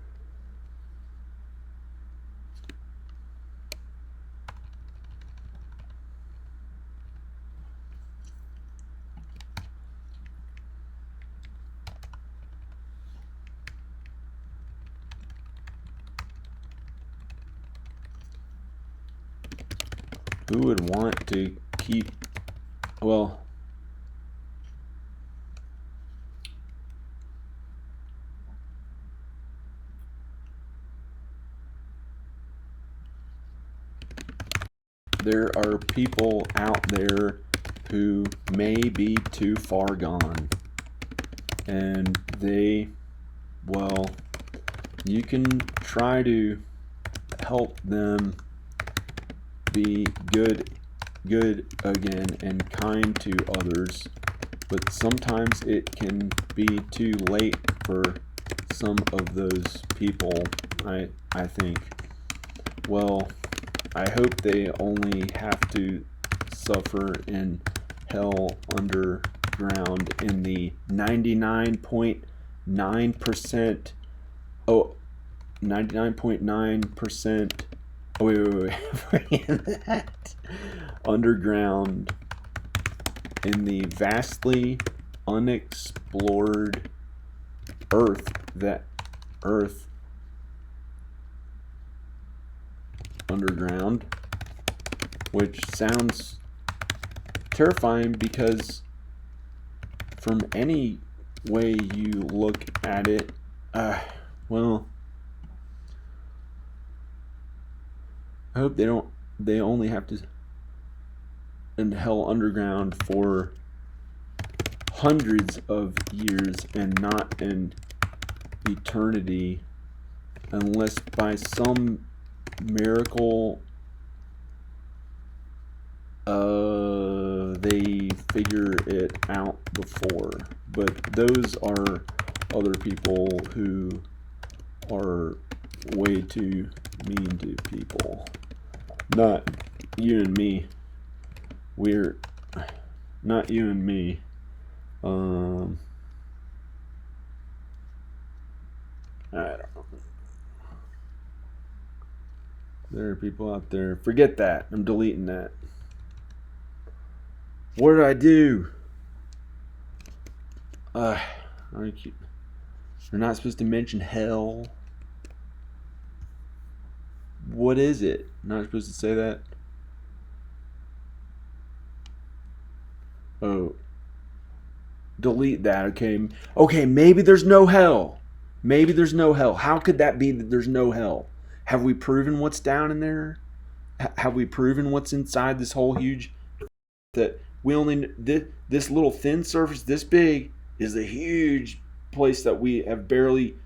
who would want to keep, well, there are people out there who may be too far gone, and you can try to help them be good again and kind to others, but sometimes it can be too late for some of those people, I think. Well, I hope they only have to suffer in hell underground in the 99.9%. Oh, 99.9%. Oh, wait. That. Underground in the vastly unexplored earth underground, which sounds terrifying because from any way you look at it, well, I hope they only have to in hell underground for hundreds of years and not an eternity, unless by some miracle they figure it out before. But those are other people who are way too mean to people. Not you and me. We're not you and me. I don't know. There are people out there. Forget that. I'm deleting that. What did I do? You're not supposed to mention hell. What is it? Not supposed to say that? Oh. Delete that, okay? Okay, maybe there's no hell. Maybe there's no hell. How could that be that there's no hell? Have we proven what's down in there? Have we proven what's inside this whole huge... That we only... This little thin surface this big is a huge place that we have barely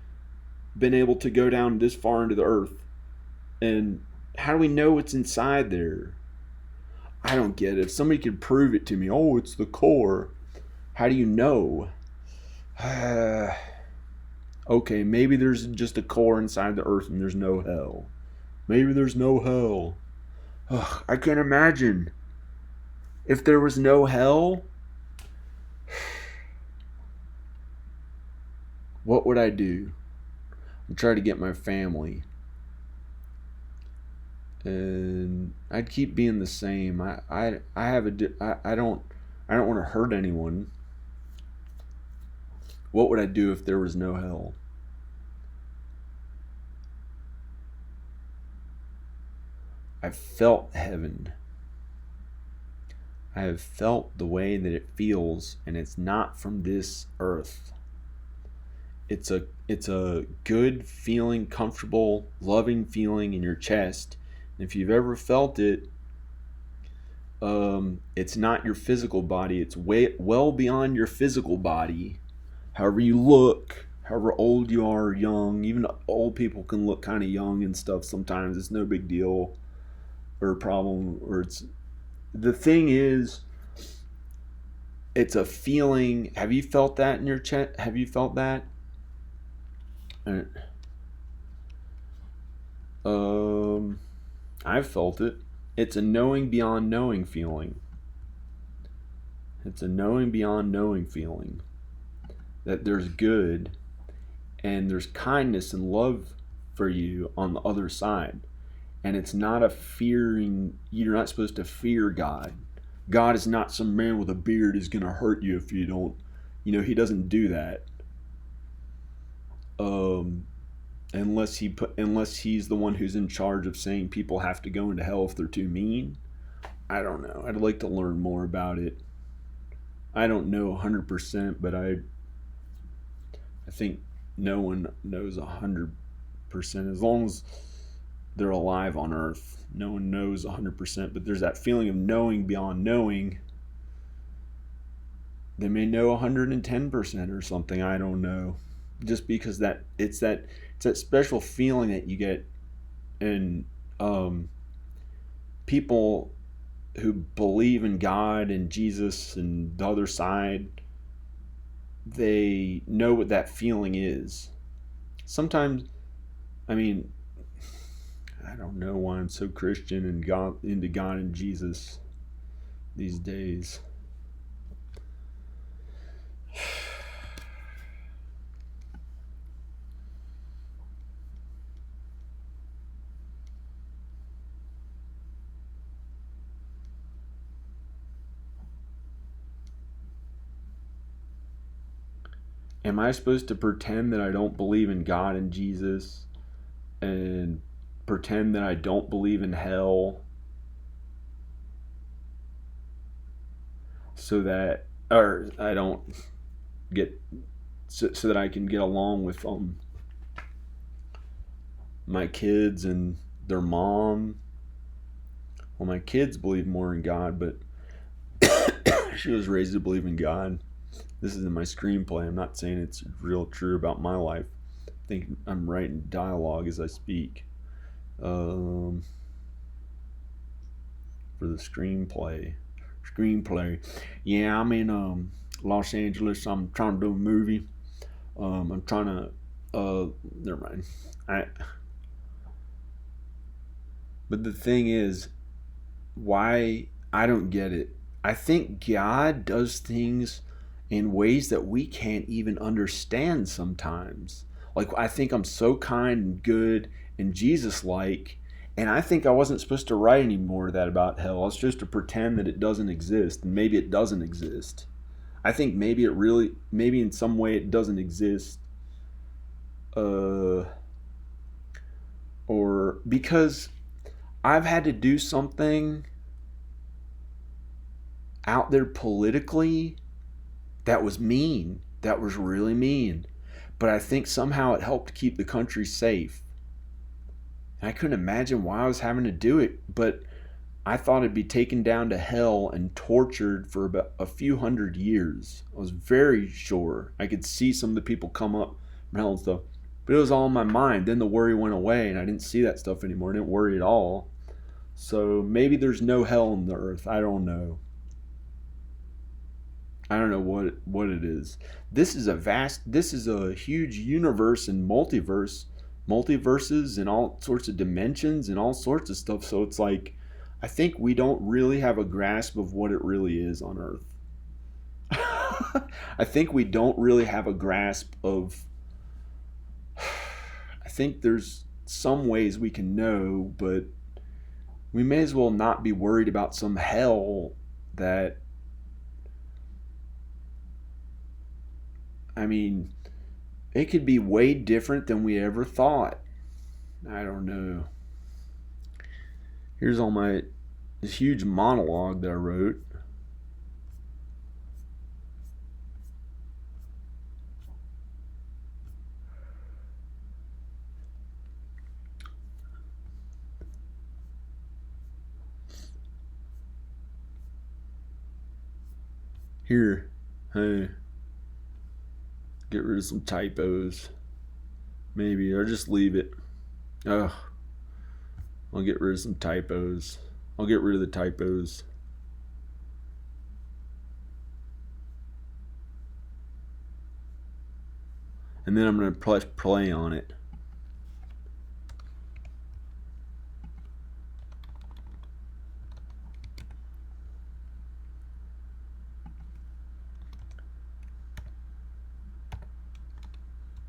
been able to go down this far into the earth. And how do we know what's inside there? I don't get it. If somebody could prove it to me, oh, it's the core. How do you know? Okay, maybe there's just a core inside the earth and there's no hell. Maybe there's no hell. Ugh, I can't imagine. If there was no hell, what would I do? I'd try to get my family. And I'd keep being the same. I don't want to hurt anyone. What would I do if there was no hell? I've felt heaven. I have felt the way that it feels, and it's not from this earth. It's a good feeling, comfortable, loving feeling in your chest. And if you've ever felt it, it's not your physical body. It's well beyond your physical body. However you look, however old you are, or young, even old people can look kind of young and stuff sometimes. It's no big deal or a problem. Or the thing is, it's a feeling. Have you felt that in your chest? Have you felt that? I've felt it. It's a knowing beyond knowing feeling. It's a knowing beyond knowing feeling. That there's good and there's kindness and love for you on the other side. And it's not a fearing, you're not supposed to fear God. God is not some man with a beard who's going to hurt you if you don't, he doesn't do that. Unless he's the one who's in charge of saying people have to go into hell if they're too mean. I don't know. I'd like to learn more about it. I don't know 100%, but I think no one knows 100%. As long as they're alive on earth, no one knows 100%, but there's that feeling of knowing beyond knowing. They may know 110% or something, I don't know. Just because it's that special feeling that you get, and people who believe in God and Jesus and the other side, they know what that feeling is. Sometimes, I don't know why I'm so Christian and into God and Jesus these days. Am I supposed to pretend that I don't believe in God and Jesus and pretend that I don't believe in hell so that, or I don't get, so that I can get along with my kids and their mom? Well, my kids believe more in God, but she was raised to believe in God. This is in my screenplay. I'm not saying it's real true about my life. I think I'm writing dialogue as I speak. For the screenplay. Yeah, I'm in Los Angeles. I'm trying to do a movie. I'm trying to never mind. But the thing is, why I don't get it. I think God does things in ways that we can't even understand sometimes. Like, I think I'm so kind and good and Jesus-like, and I think I wasn't supposed to write any more of that about hell. I was supposed to pretend that it doesn't exist, and maybe it doesn't exist. I think maybe in some way it doesn't exist. Or because I've had to do something out there politically that was mean. That was really mean. But I think somehow it helped keep the country safe. And I couldn't imagine why I was having to do it, but I thought I'd be taken down to hell and tortured for about a few hundred years. I was very sure. I could see some of the people come up from hell and stuff. But it was all in my mind. Then the worry went away and I didn't see that stuff anymore. I didn't worry at all. So maybe there's no hell on the earth. I don't know. I don't know what it is. This is a huge universe and multiverses and all sorts of dimensions and all sorts of stuff. So it's like, I think we don't really have a grasp of what it really is on earth. I think we don't really have a grasp of, I think there's some ways we can know, but we may as well not be worried about some hell that, it could be way different than we ever thought. I don't know. Here's all this huge monologue that I wrote. Here, hey, get rid of some typos. Maybe, or just leave it. Ugh. I'll get rid of some typos. I'll get rid of the typos. And then I'm going to press play on it.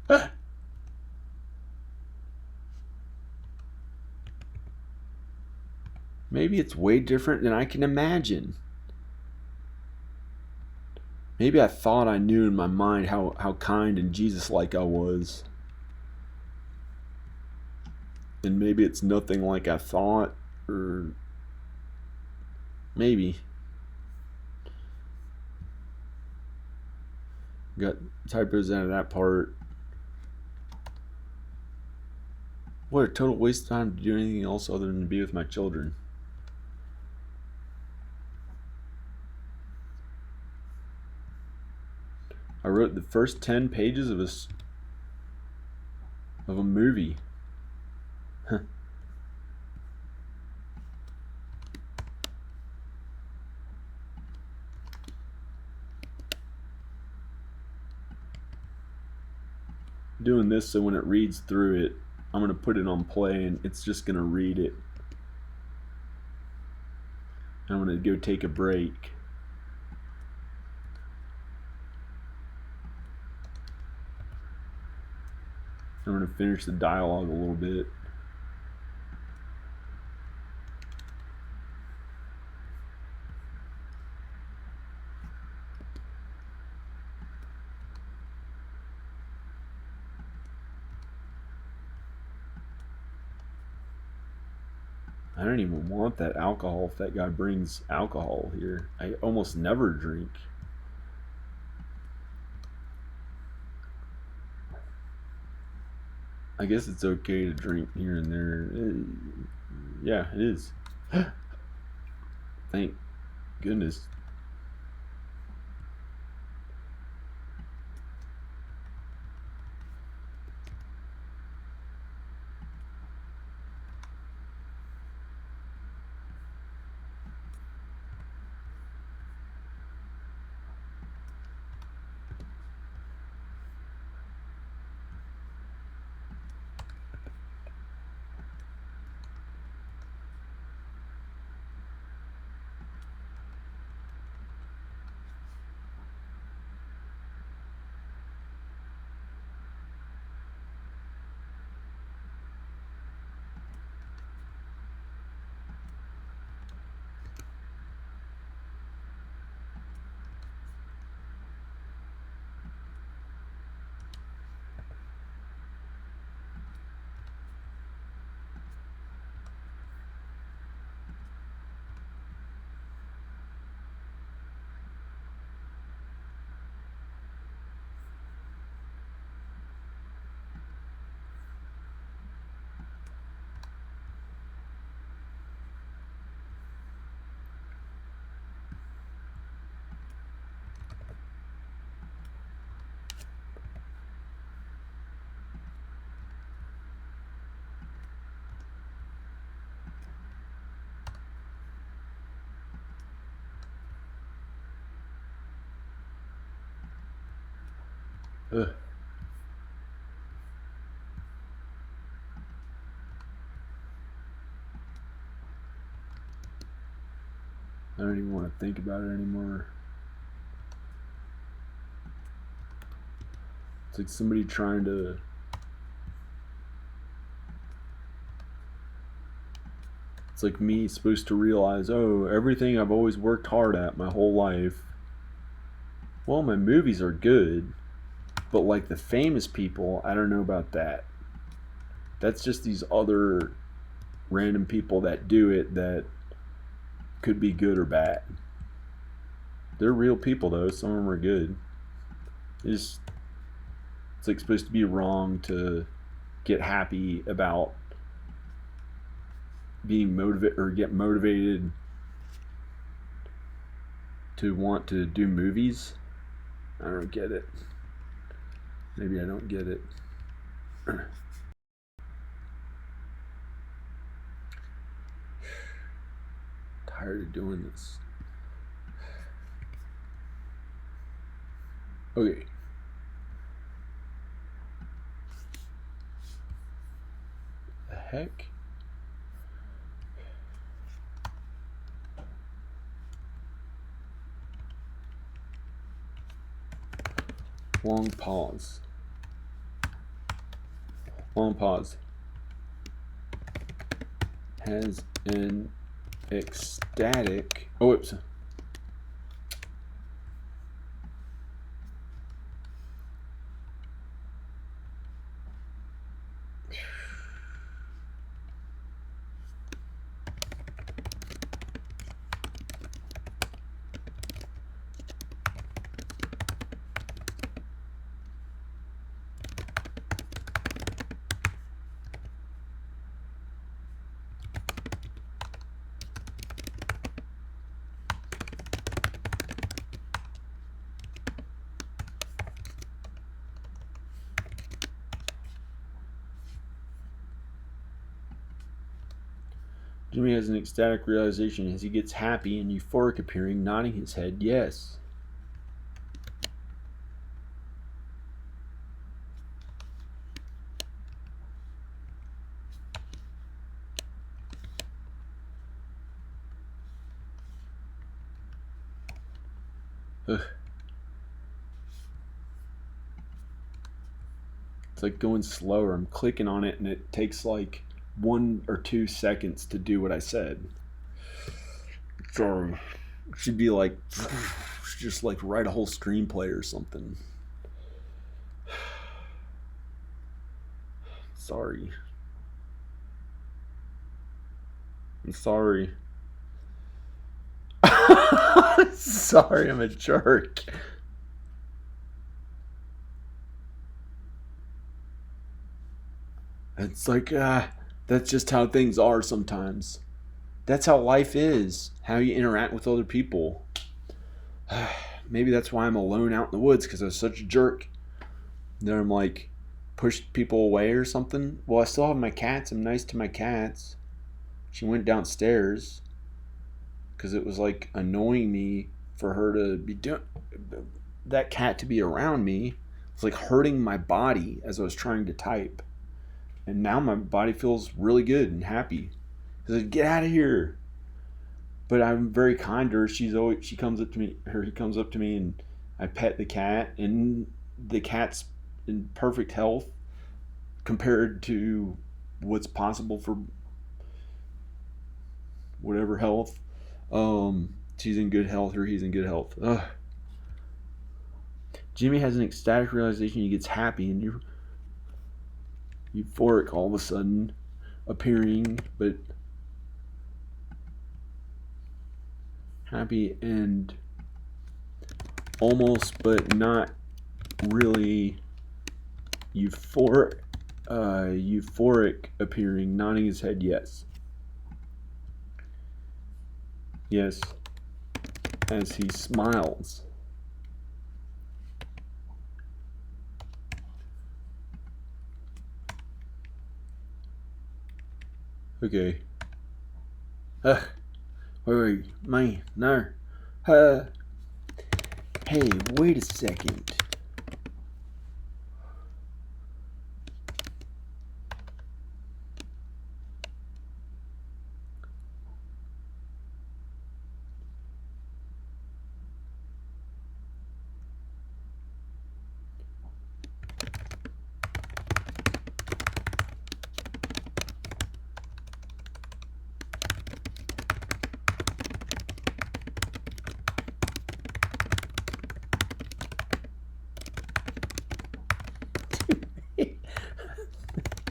Ah. Maybe it's way different than I can imagine. Maybe I thought I knew in my mind how kind and Jesus-like I was. And maybe it's nothing like I thought, or maybe. Got typos out of that part. What a total waste of time to do anything else other than to be with my children. I wrote the first 10 pages of a movie. Doing this so when it reads through it, I'm going to put it on play and it's just going to read it. I'm going to go take a break. I'm going to finish the dialogue a little bit. I don't even want that alcohol if that guy brings alcohol here. I almost never drink. I guess it's okay to drink here and there. Yeah, it is. Thank goodness. Ugh. I don't even want to think about it anymore. It's like somebody trying to... It's like me supposed to realize, oh, everything I've always worked hard at my whole life. Well, my movies are good, but like the famous people, I don't know about that. That's just these other random people that do it that could be good or bad. They're real people though. Some of them are good. It's like supposed to be wrong to get happy about being motivated or get motivated to want to do movies. I don't get it. Maybe I don't get it. Tired of doing this. Okay. The heck? Long pause. Long pause. Has an ecstatic. Oh, whoops. Jimmy has an ecstatic realization as he gets happy and euphoric appearing, nodding his head yes. Ugh. It's like going slower. I'm clicking on it and it takes like 1 or 2 seconds to do what I said. Sorry. It should be like just like write a whole screenplay or something. Sorry. I'm sorry. Sorry, I'm a jerk. It's like, that's just how things are sometimes. That's how life is, how you interact with other people. Maybe that's why I'm alone out in the woods, because I was such a jerk. Then I'm like, pushed people away or something. Well, I still have my cats. I'm nice to my cats. She went downstairs because it was like annoying me for her to be doing that cat to be around me. It's like hurting my body as I was trying to type. And now my body feels really good and happy. I said, "Get out of here!" But I'm very kind to her. She comes up to me. He comes up to me, and I pet the cat, and the cat's in perfect health compared to what's possible for whatever health. She's in good health, or he's in good health. Ugh. Jimmy has an ecstatic realization. He gets happy and euphoric all of a sudden appearing, but happy and almost but not really euphoric appearing, nodding his head yes. Yes, as he smiles. Okay. Wait, man, no. Hey, wait a second.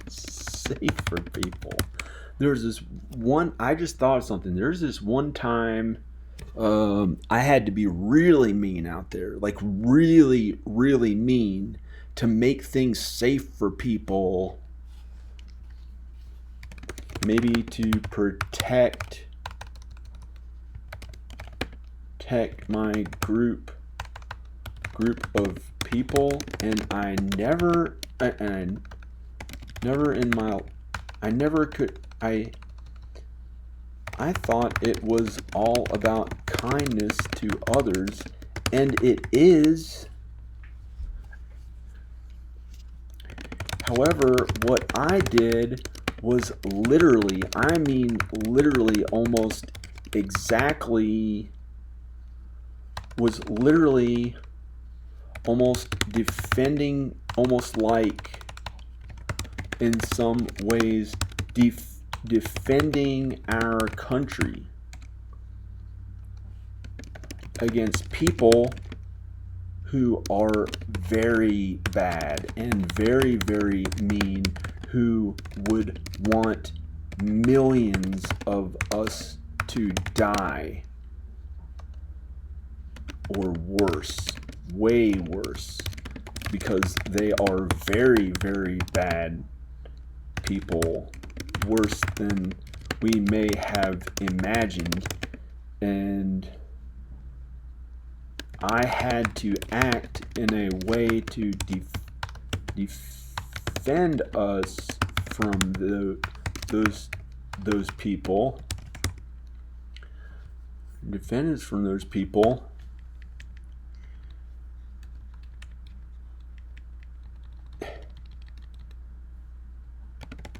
Safe for people. There's this one, I just thought of something. There's this one time I had to be really mean out there, like really, really mean to make things safe for people, maybe to protect my group of people, and I never could. I thought it was all about kindness to others, and it is. However, what I did was literally almost exactly, was literally almost defending, almost like in some ways defending our country against people who are very bad and very, very mean, who would want millions of us to die, or worse, way worse, because they are very, very bad people, worse than we may have imagined. And I had to act in a way to defend us from those people. Defend us from those people.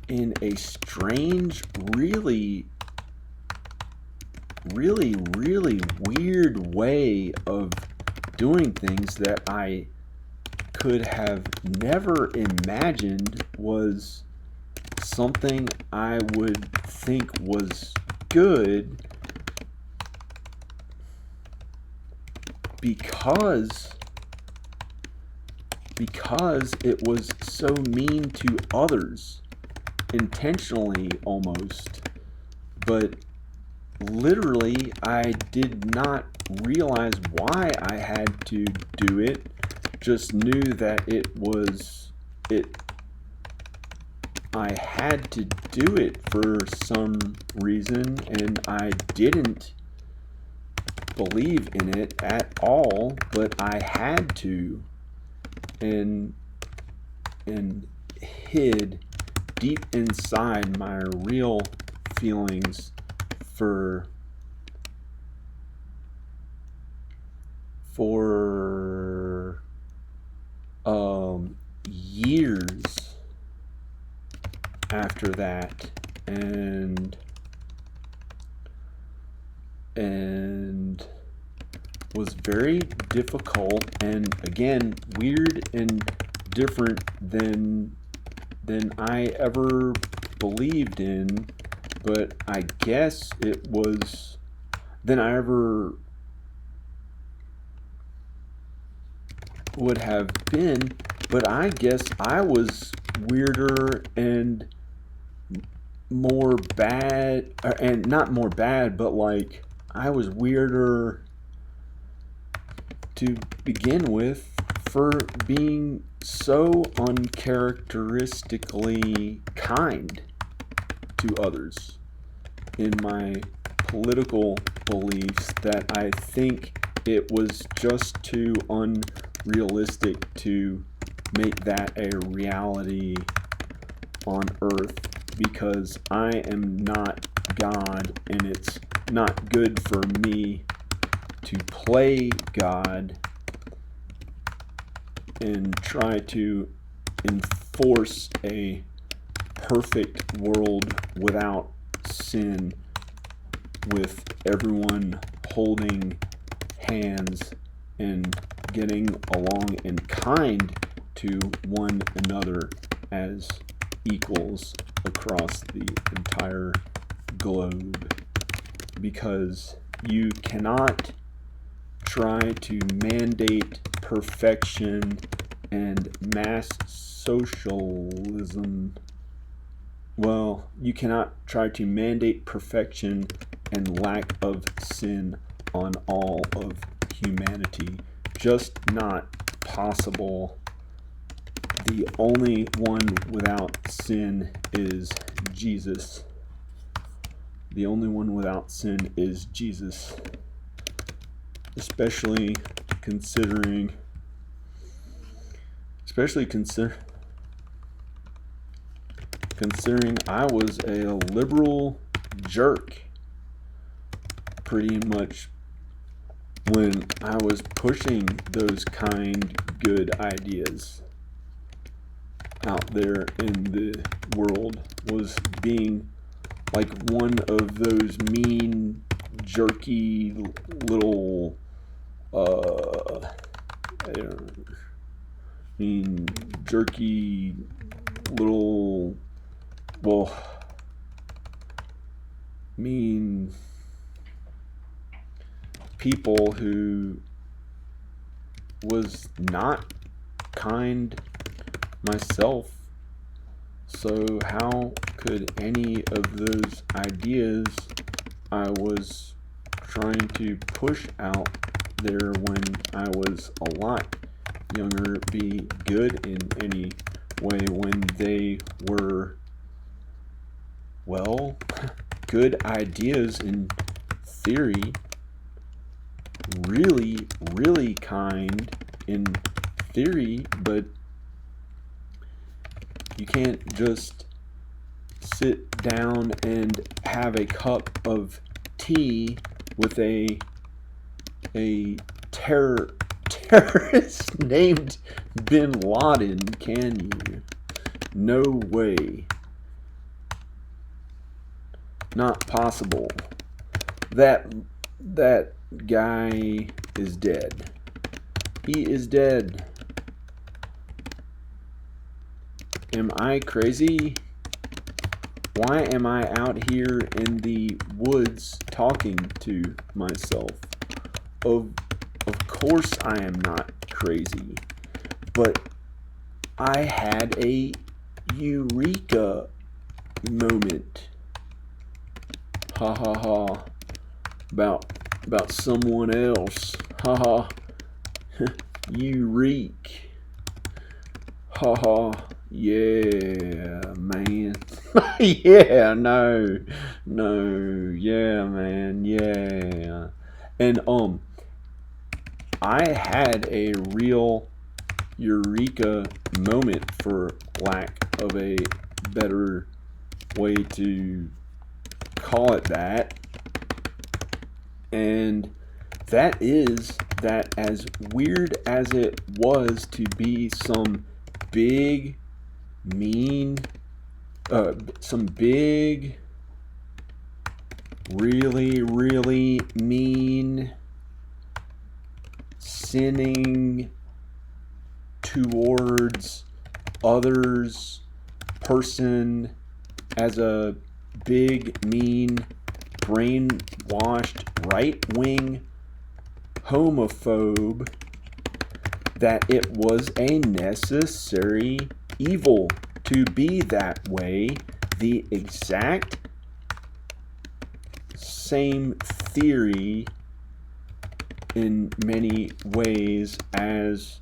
In a strange, really, really, really weird way of doing things that I could have never imagined was something I would think was good, because it was so mean to others, intentionally almost. But literally, I did not realize why I had to do it. Just knew that I had to do it for some reason, and I didn't believe in it at all, but I had to, and hid deep inside my real feelings for years after that, and was very difficult, and again weird and different than I ever believed in, but I guess it was than I ever would have been. But I guess I was weirder and more bad, and not more bad, but like I was weirder to begin with for being so uncharacteristically kind to others in my political beliefs, that I think it was just too unrealistic to make that a reality on earth, because I am not God, and it's not good for me to play God and try to enforce a perfect world without sin, with everyone holding hands and getting along and kind to one another as equals across the entire globe. Because you cannot try to mandate perfection and mass socialism well, you cannot try to mandate perfection and lack of sin on all of humanity. Just not possible. The only one without sin is Jesus. The only one without sin is Jesus. Especially considering I was a liberal jerk pretty much when I was pushing those kind, good ideas out there in the world, was being like one of those mean, jerky little, jerky little, well, mean people who was not kind myself. So how could any of those ideas I was trying to push out there when I was a lot younger be good in any way when they were, well, good ideas in theory, really, really kind in theory, but you can't just sit down and have a cup of tea with a terrorist named Bin Laden, can you? No way. Not possible. That guy is dead. He is dead. Am I crazy? Why am I out here in the woods talking to myself? Of course I am not crazy. But I had a eureka moment. Ha ha ha. About someone else. Ha ha. Eureka. Ha ha. Yeah, man. Yeah, no, yeah, man, yeah. And I had a real eureka moment, for lack of a better way to call it that. And that is that, as weird as it was to be some big, mean, some big, really, really mean, sinning towards others person, as a big, mean, brainwashed, right-wing homophobe, that it was a necessary evil to be that way. The exact same theory in many ways as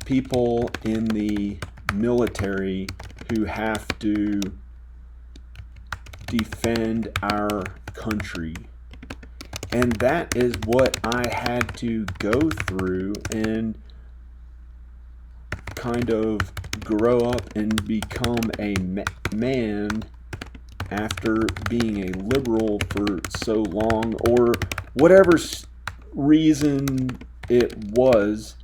people in the military who have to defend our country. And that is what I had to go through and kind of grow up and become a man after being a liberal for so long, or whatever reason it was.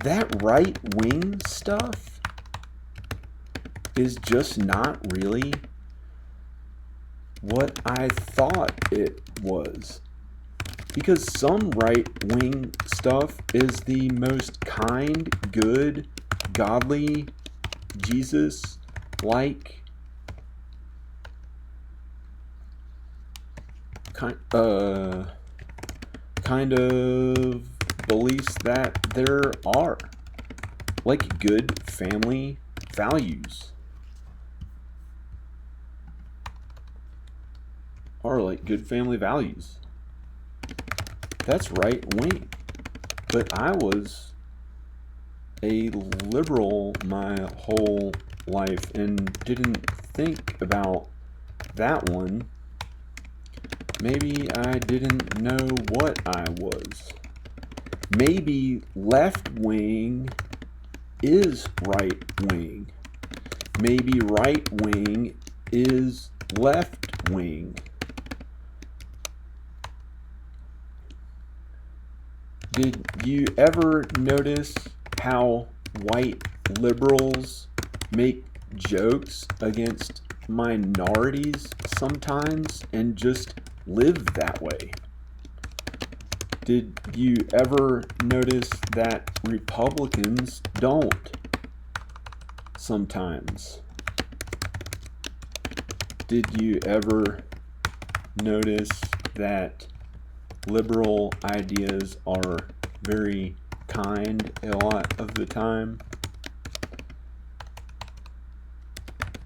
That right-wing stuff is just not really what I thought it was. Because some right-wing stuff is the most kind, good, godly, Jesus-like kind of beliefs that there are, like good family values. are like good family values. That's right wing. But I was a liberal my whole life and didn't think about that one. Maybe I didn't know what I was. Maybe left wing is right wing. Maybe right wing is left wing. Did you ever notice how white liberals make jokes against minorities sometimes and just live that way? Did you ever notice that Republicans don't sometimes? Did you ever notice that liberal ideas are very kind a lot of the time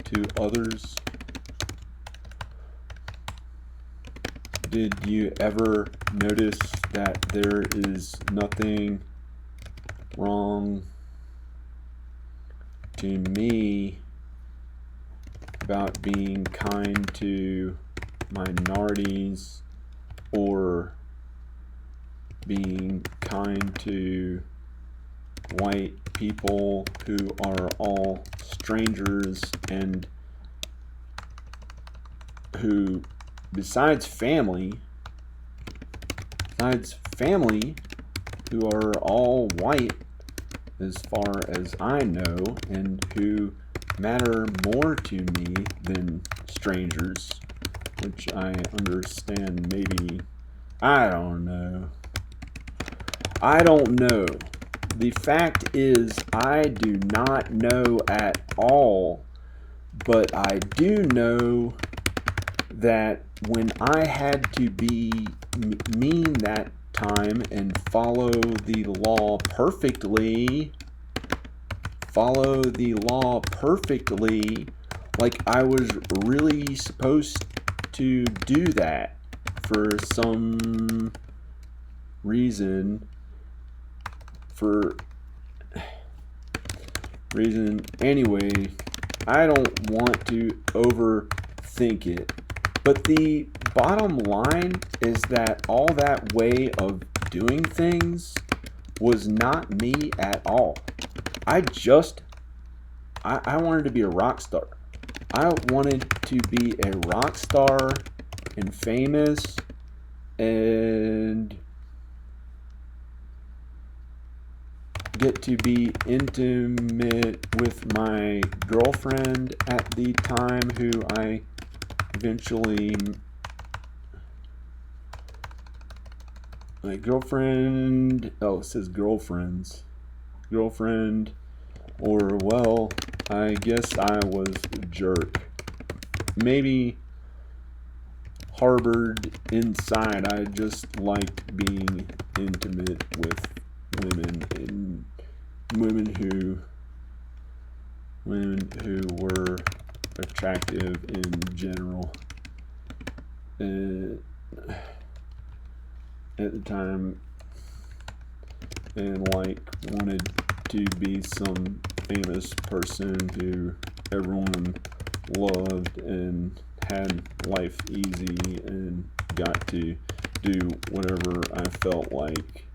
to others? Did you ever notice that there is nothing wrong to me about being kind to minorities or being kind to white people who are all strangers and who, besides family, who are all white as far as I know, and who matter more to me than strangers, which I understand maybe, I don't know. The fact is, I do not know at all, but I do know that when I had to be mean that time and follow the law perfectly, like I was really supposed to do that for some reason. Anyway, I don't want to overthink it. But the bottom line is that all that way of doing things was not me at all. I wanted to be a rock star. I wanted to be a rock star and famous and get to be intimate with my girlfriend at the time, who I eventually, my girlfriend, it says girlfriends, girlfriend, or well, I guess I was a jerk. Maybe harbored inside, I just liked being intimate with women and women who were attractive in general. At the time, and like wanted to be some famous person who everyone loved and had life easy and got to do whatever I felt like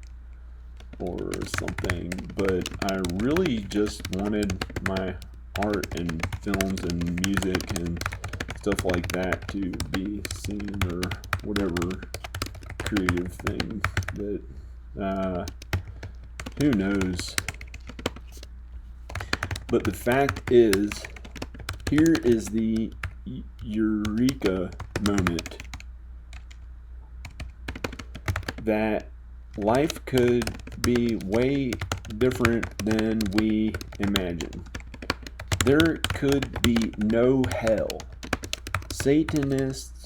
or something. But I really just wanted my art and films and music and stuff like that to be seen, or whatever creative thing. But who knows? But the fact is, here is the eureka moment that life could be way different than we imagine. There could be no hell. Satanists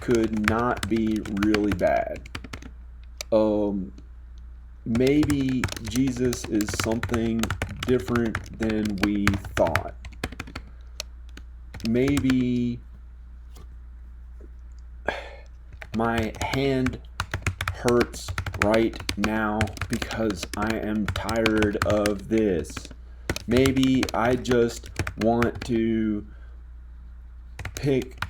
could not be really bad. Maybe Jesus is something different than we thought. Maybe My hand hurts right now because I am tired of this. Maybe I just want to pick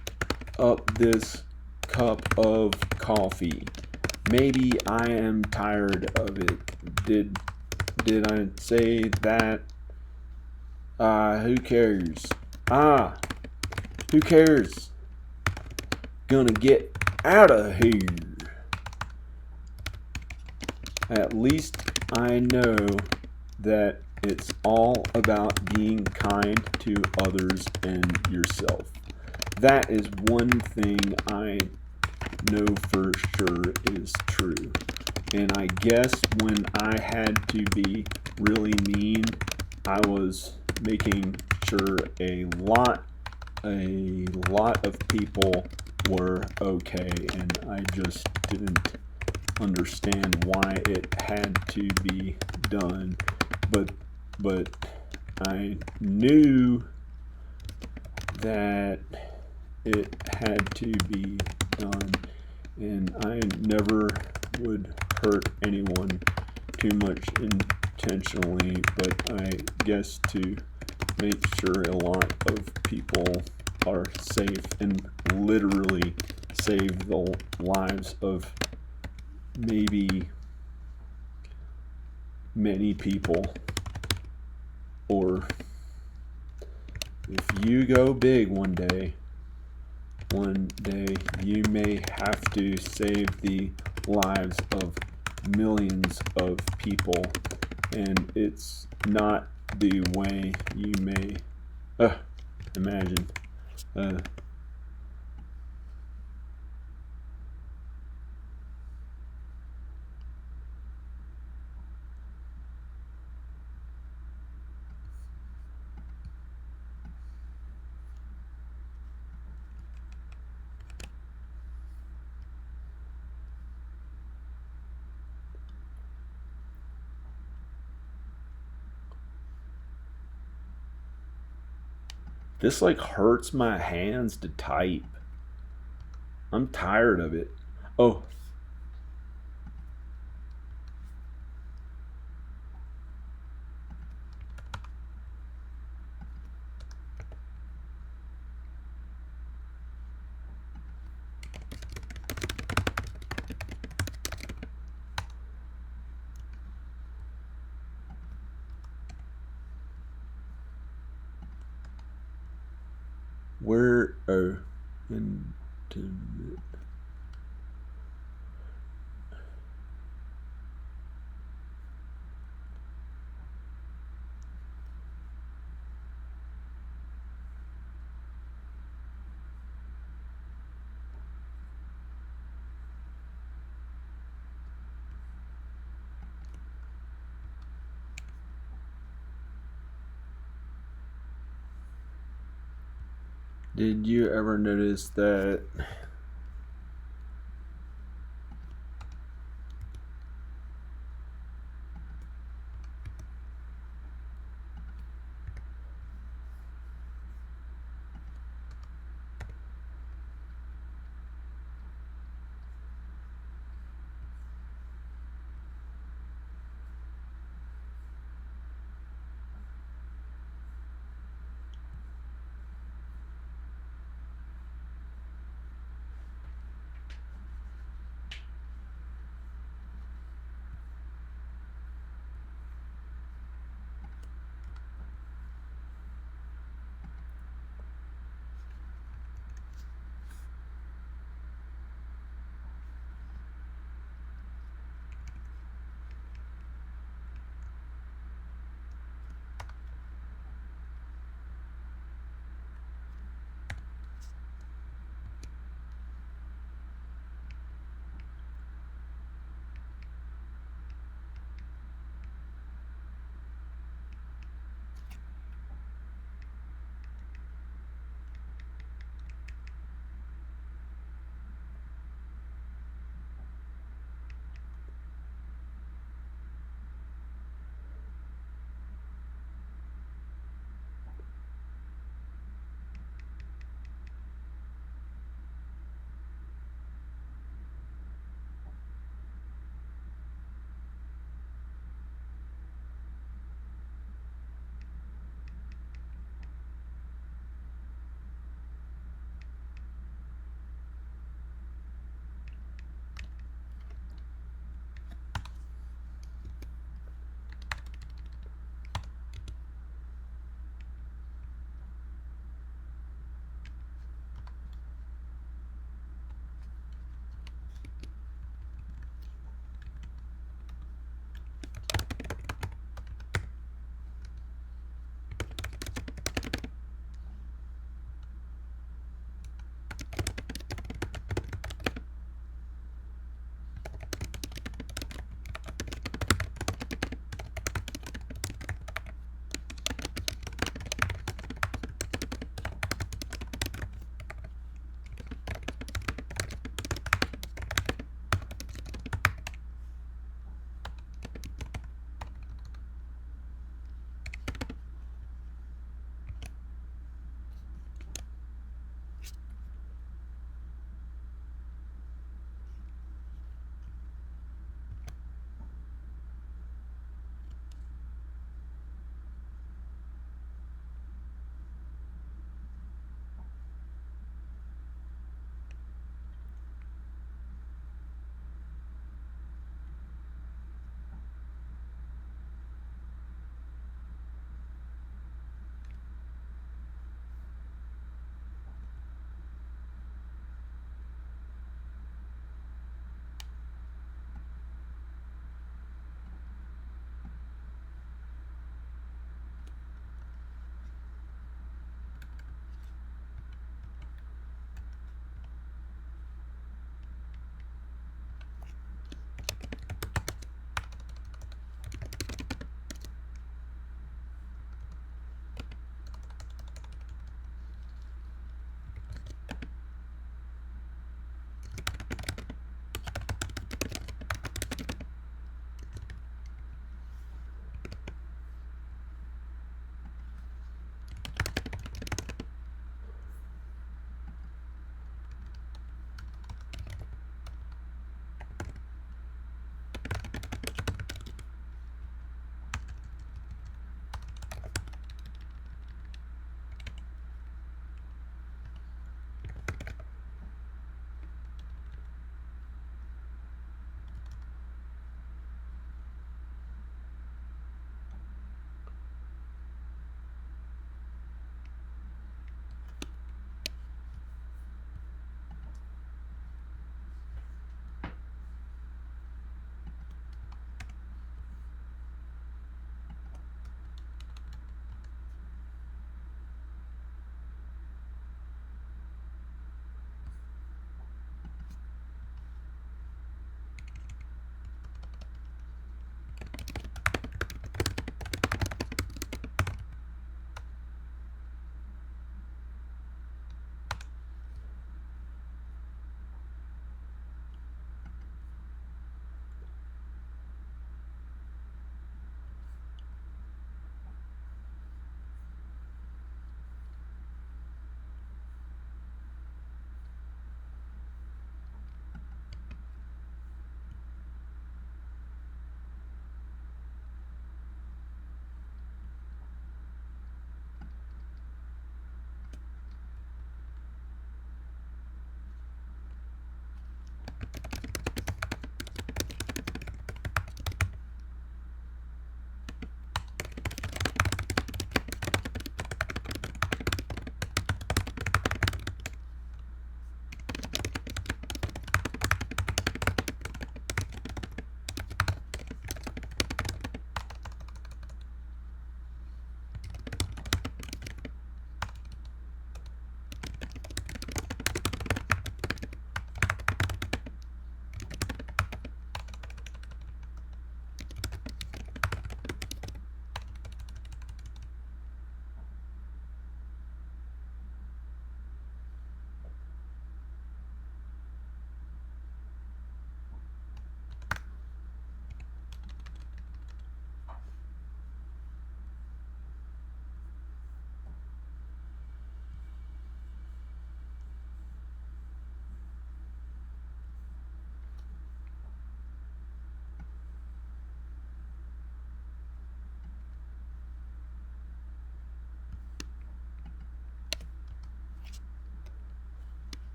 up this cup of coffee. Maybe I am tired of it. Did I say that? Who cares? Who cares? Gonna get out of here. At least I know that it's all about being kind to others and yourself. That is one thing I know for sure is true. And I guess when I had to be really mean, I was making sure a lot of people were okay, and I just didn't understand why it had to be done. But I knew that it had to be done, and I never would hurt anyone too much intentionally, but I guess to make sure a lot of people are safe and literally save the lives of maybe many people. Or if you go big one day you may have to save the lives of millions of people, and it's not the way you may imagine. This like hurts my hands to type. I'm tired of it. Oh, where intimate. Did you ever notice that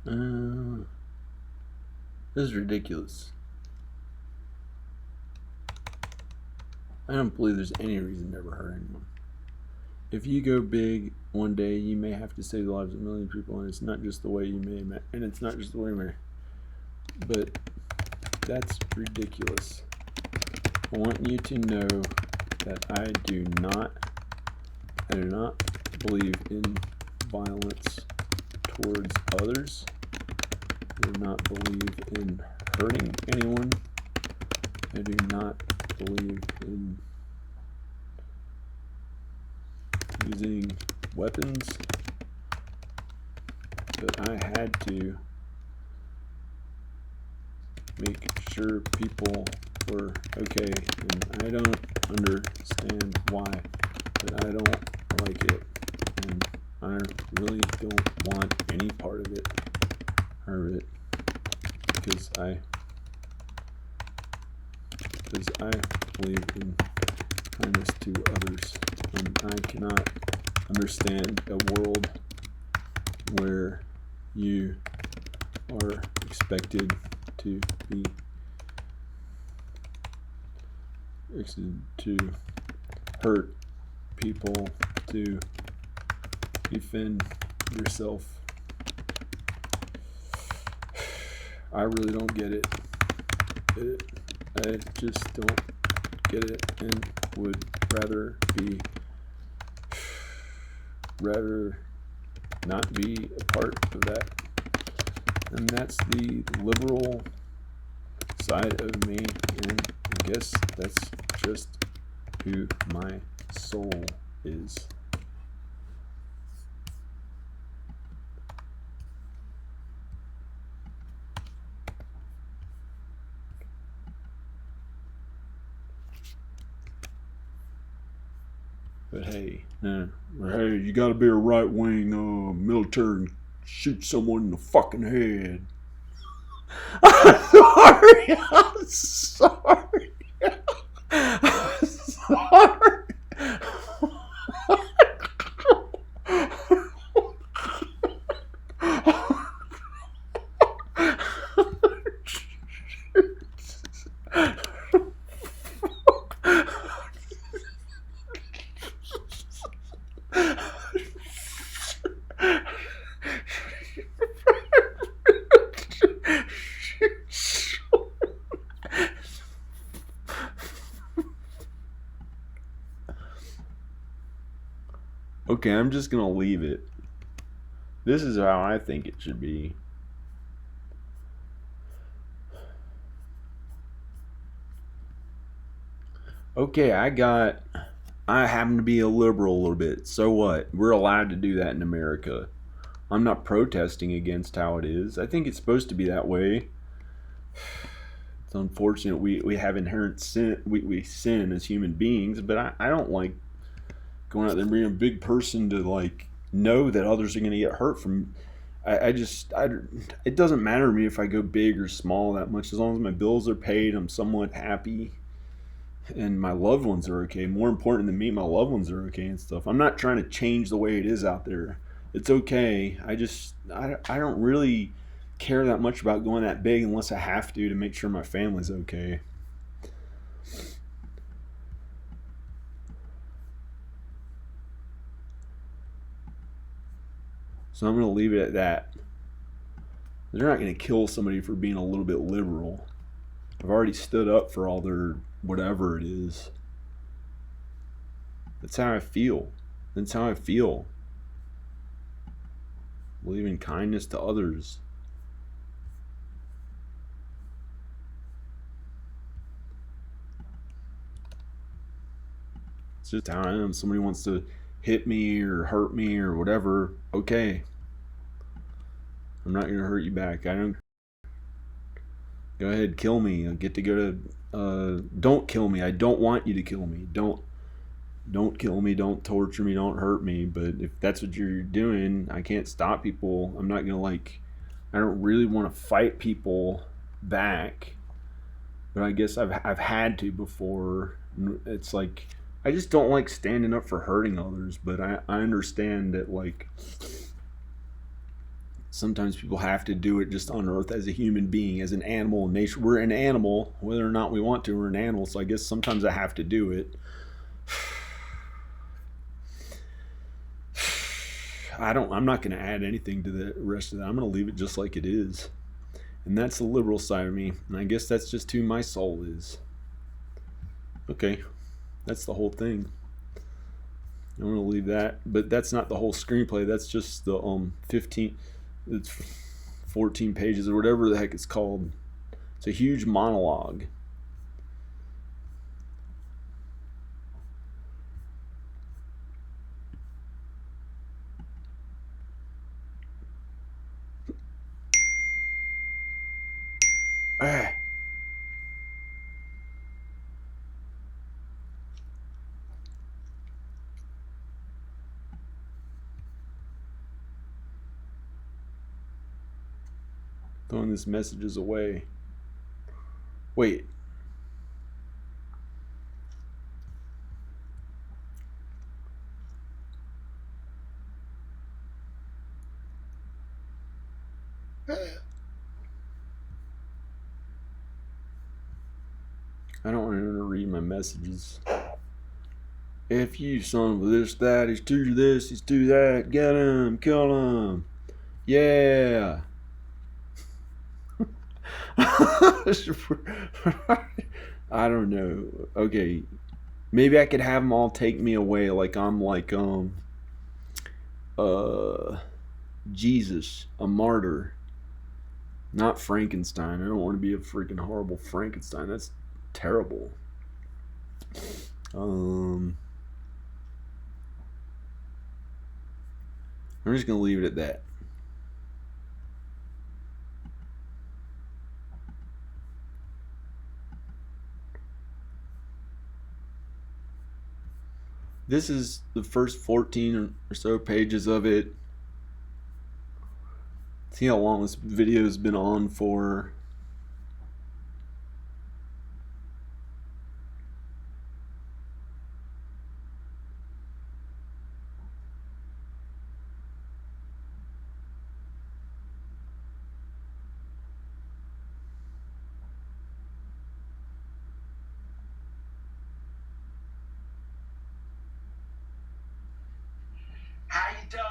This is ridiculous. I don't believe there's any reason to ever hurt anyone. If you go big one day, you may have to save the lives of a million people, and it's not just the way you may, and it's not just the way you may. But that's ridiculous. I want you to know that I do not believe in violence towards others. I do not believe in hurting anyone. I do not believe in using weapons. But I had to make sure people were okay, and I don't understand why, but I don't like it, and I really don't want any part of it, because I believe in kindness to others, and I cannot understand a world where you are expected to hurt people, to defend yourself. I really don't get it. I just don't get it, and would rather not be a part of that. And that's the liberal side of me, and I guess that's just who my soul is. But hey, you gotta be a right-wing military and shoot someone in the fucking head. I'm sorry. I'm sorry. Okay, I'm just gonna leave it. This is how I think it should be. Okay, I happen to be a liberal a little bit. So what? We're allowed to do that in America. I'm not protesting against how it is. I think it's supposed to be that way. It's unfortunate we have inherent sin. We sin as human beings, but I don't like going out there and being a big person to like know that others are going to get hurt from. It doesn't matter to me if I go big or small that much, as long as my bills are paid, I'm somewhat happy, and my loved ones are okay. More important than me, my loved ones are okay and stuff. I'm not trying to change the way it is out there. It's okay. I don't really care that much about going that big unless I have to make sure my family's okay. So I'm going to leave it at that. They're not going to kill somebody for being a little bit liberal. I've already stood up for all their whatever it is. That's how I feel. Believe in kindness to others. It's just how I am. Somebody wants to hit me or hurt me or whatever, okay. I'm not going to hurt you back. I don't. Go ahead, kill me. I get to go to. Don't kill me. I don't want you to kill me. Don't kill me. Don't torture me. Don't hurt me. But if that's what you're doing, I can't stop people. I'm not gonna I don't really want to fight people back. But I guess I've had to before. It's like I just don't like standing up for hurting others. But I understand that sometimes people have to do it just on Earth as a human being, as an animal in nature. We're an animal, whether or not we want to. We're an animal, so I guess sometimes I have to do it. I'm not going to add anything to the rest of that. I'm going to leave it just like it is. And that's the liberal side of me. And I guess that's just who my soul is. Okay, that's the whole thing. I'm going to leave that. But that's not the whole screenplay. That's just the 14 pages or whatever the heck it's called. It's a huge monologue. Throwing these messages away. Wait. I don't want to read my messages. If you son of this, that, he's do this, he's do that, get him, kill him. Yeah. I don't know. Okay. Maybe I could have them all take me away like I'm like Jesus, a martyr. Not Frankenstein. I don't want to be a freaking horrible Frankenstein. That's terrible. I'm just gonna leave it at that. This is the first 14 or so pages of it. See how long this video has been on for. How you doing?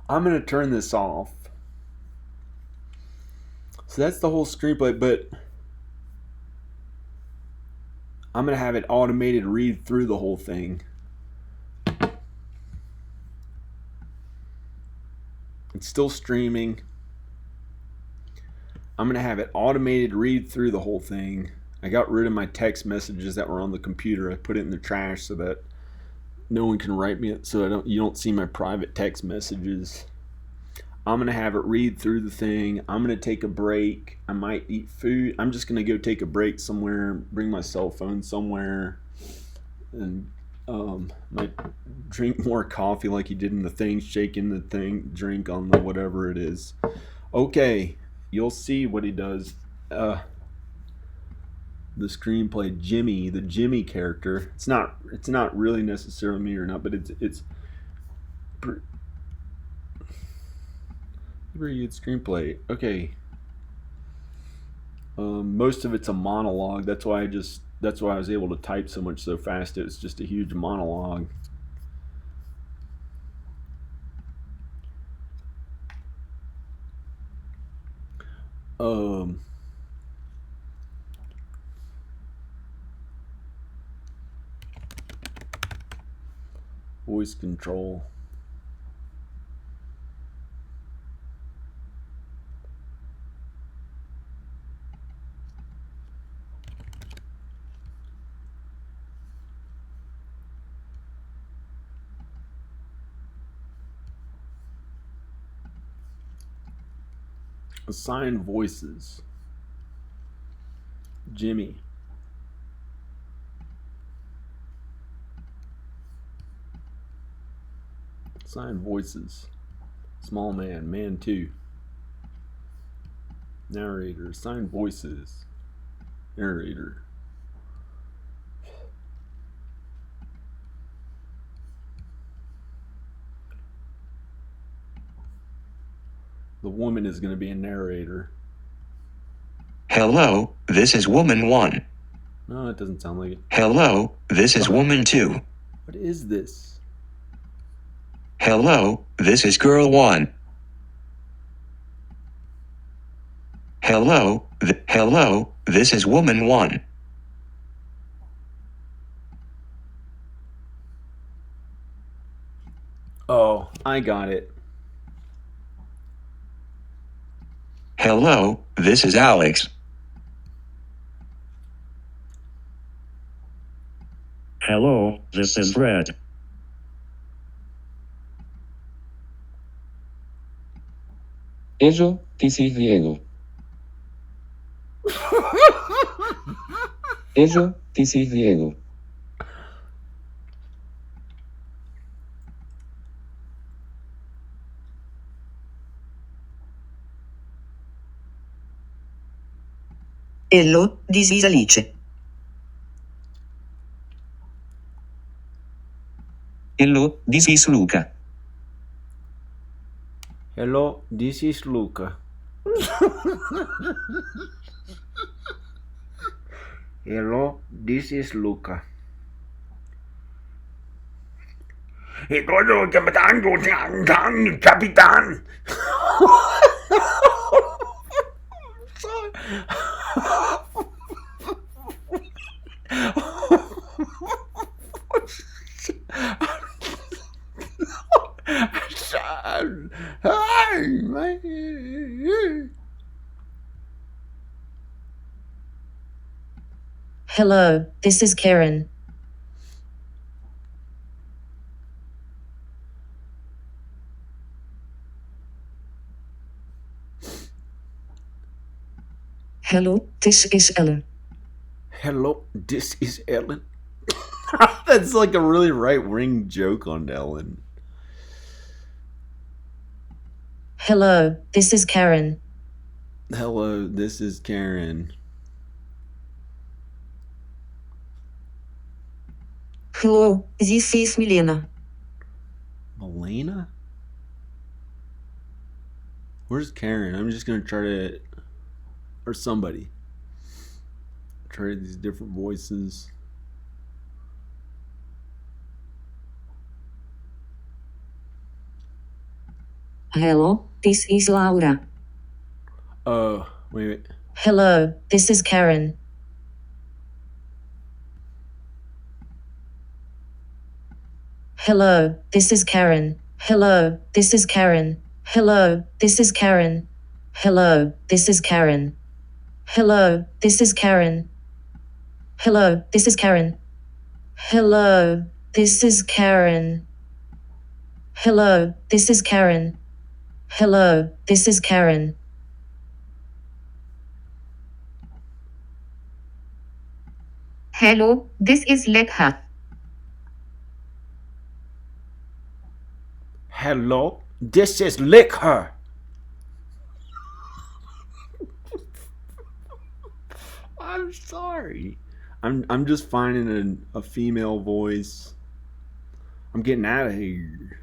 I'm gonna turn this off. So that's the whole screenplay, but I'm gonna have it automated read through the whole thing. It's still streaming. I'm gonna have it automated read through the whole thing. I got rid of my text messages that were on the computer. I put it in the trash so that no one can write me, so you don't see my private text messages. I'm gonna have it read through the thing. I'm gonna take a break. I might eat food. I'm just gonna go take a break somewhere, bring my cell phone somewhere, and might drink more coffee like he did in the thing, shaking the thing, drink on the whatever it is. Okay, you'll see what he does. The screenplay, Jimmy, the Jimmy character. It's not really necessarily me or not, but it's pretty good screenplay. Okay. Most of it's a monologue. That's why I was able to type so much so fast. It's just a huge monologue. Voice control. Assign voices. Jimmy. Assign voices. Small man, man 2. Narrator, assigned voices. Narrator. The woman is going to be a narrator. Hello, this is woman 1. No, it doesn't sound like it. Hello, this is woman 2. What is this? Hello, this is girl 1. Hello, this is woman 1. Oh, I got it. Hello, this is Alex. Hello, this is Red. Hello, this is Diego. Hello, this is Diego. Hello, this is Alice. Hello, this is Luca. Hello, this is Luca. Hello, this is Luca. Capitán. Hello, this is Karen. Hello, this is Ellen. Hello, this is Ellen. That's like a really right-wing joke on Ellen. Hello, this is Karen. Hello, this is Karen. Hello, this is Milena. Milena? Where's Karen? I'm just gonna try to, or somebody. Try these different voices. Hello, this is Laura. Wait. Hello, this is Karen. Hello, this is Karen. Hello, this is Karen. Hello, this is Karen. Hello, this is Karen. Hello, this is Karen. Hello, this is Karen. Hello, this is Karen. Hello, this is Karen. Hello, this is Karen. Hello, this is Lekha. Hello, this is Lick Her. I'm sorry. I'm just finding a female voice. I'm getting out of here.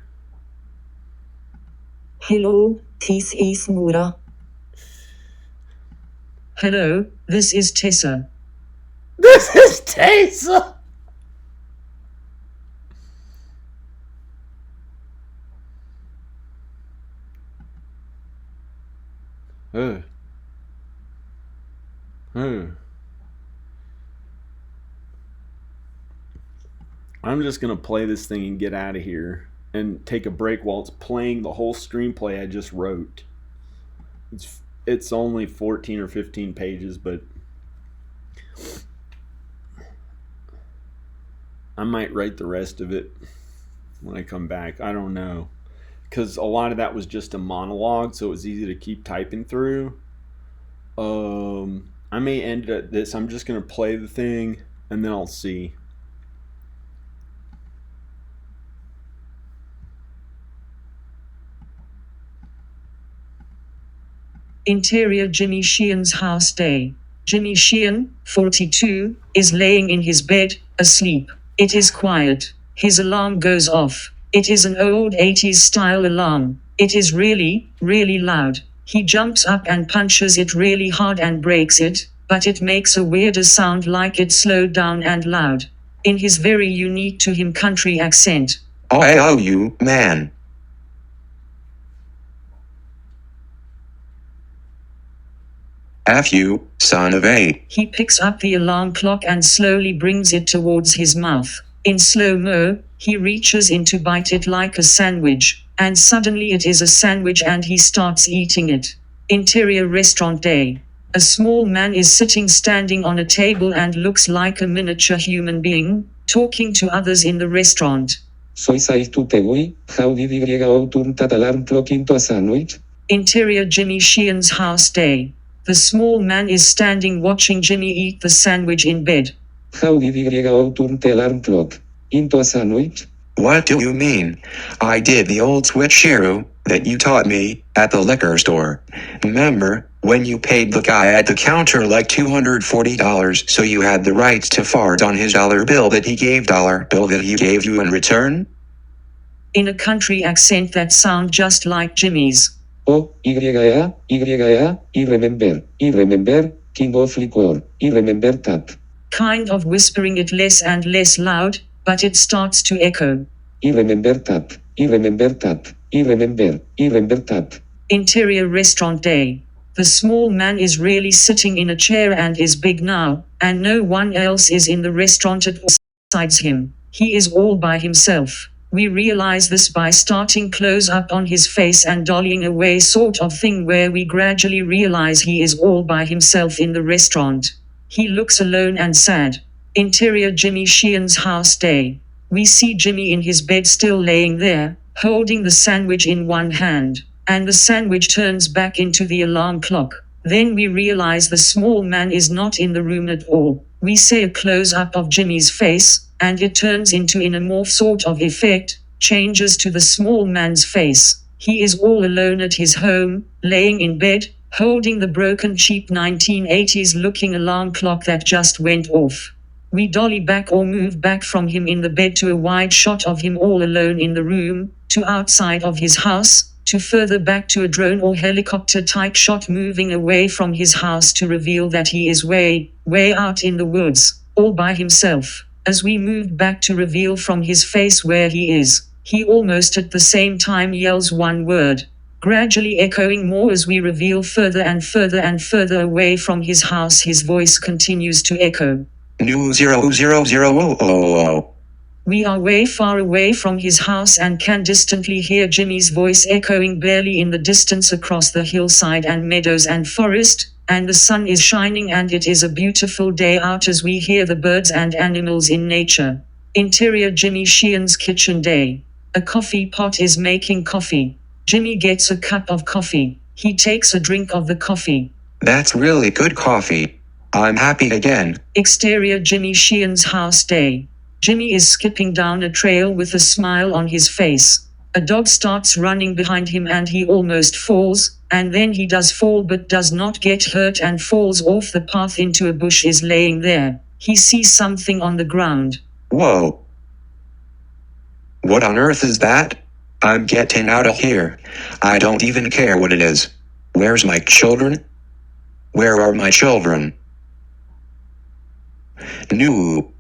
Hello, this is Nora. Hello, this is Tessa. This is Tessa. I'm just gonna play this thing and get out of here and take a break while it's playing the whole screenplay I just wrote. It's only 14 or 15 pages, but I might write the rest of it when I come back. I don't know, because a lot of that was just a monologue, so it was easy to keep typing through. I may end at this. I'm just gonna play the thing and then I'll see. Interior Jimmy Sheehan's house day. Jimmy Sheehan, 42, is laying in his bed, asleep. It is quiet. His alarm goes off. It is an old 80s style alarm. It is really, really loud. He jumps up and punches it really hard and breaks it, but it makes a weirder sound like it's slowed down and loud. In his very unique to him country accent. Oh, you, man. F you, son of a. He picks up the alarm clock and slowly brings it towards his mouth. In slow-mo, he reaches in to bite it like a sandwich, and suddenly it is a sandwich and he starts eating it. Interior restaurant day. A small man is standing on a table and looks like a miniature human being, talking to others in the restaurant. Soy 6 to Tegui, how did you turn that alarm clock into a sandwich? Interior Jimmy Sheehan's house day. The small man is standing watching Jimmy eat the sandwich in bed. How did you turn the alarm clock into a sandwich? What do you mean? I did the old switcheroo that you taught me at the liquor store. Remember, when you paid the guy at the counter like $240 so you had the right to fart on his dollar bill that he gave you in return? In a country accent that sound just like Jimmy's. Oh, I remember, King of Liquor, I remember that. Kind of whispering it less and less loud, but it starts to echo. I remember that, I remember that, I remember that. Interior restaurant day. The small man is really sitting in a chair and is big now, and no one else is in the restaurant at all besides him. He is all by himself. We realize this by starting close up on his face and dollying away sort of thing where we gradually realize he is all by himself in the restaurant. He looks alone and sad. Interior Jimmy Sheehan's house day. We see Jimmy in his bed still laying there, holding the sandwich in one hand, and the sandwich turns back into the alarm clock. Then we realize the small man is not in the room at all. We say a close-up of Jimmy's face, and it turns into in a morph sort of effect, changes to the small man's face. He is all alone at his home, laying in bed, holding the broken cheap 1980s looking alarm clock that just went off. We dolly back or move back from him in the bed to a wide shot of him all alone in the room, to outside of his house, to further back to a drone or helicopter type shot moving away from his house to reveal that he is way, way out in the woods, all by himself. As we moved back to reveal from his face where he is, he almost at the same time yells one word, gradually echoing more as we reveal further and further and further away from his house. His voice continues to echo. New 00000. We are way far away from his house and can distantly hear Jimmy's voice echoing barely in the distance across the hillside and meadows and forest, and the sun is shining and it is a beautiful day out as we hear the birds and animals in nature. Interior Jimmy Sheehan's kitchen day. A coffee pot is making coffee. Jimmy gets a cup of coffee. He takes a drink of the coffee. That's really good coffee. I'm happy again. Exterior Jimmy Sheehan's house day. Jimmy is skipping down a trail with a smile on his face. A dog starts running behind him and he almost falls, and then he does fall but does not get hurt and falls off the path into a bush. Is laying there. He sees something on the ground. Whoa. What on earth is that? I'm getting out of here. I don't even care what it is. Where's my children? Where are my children? New.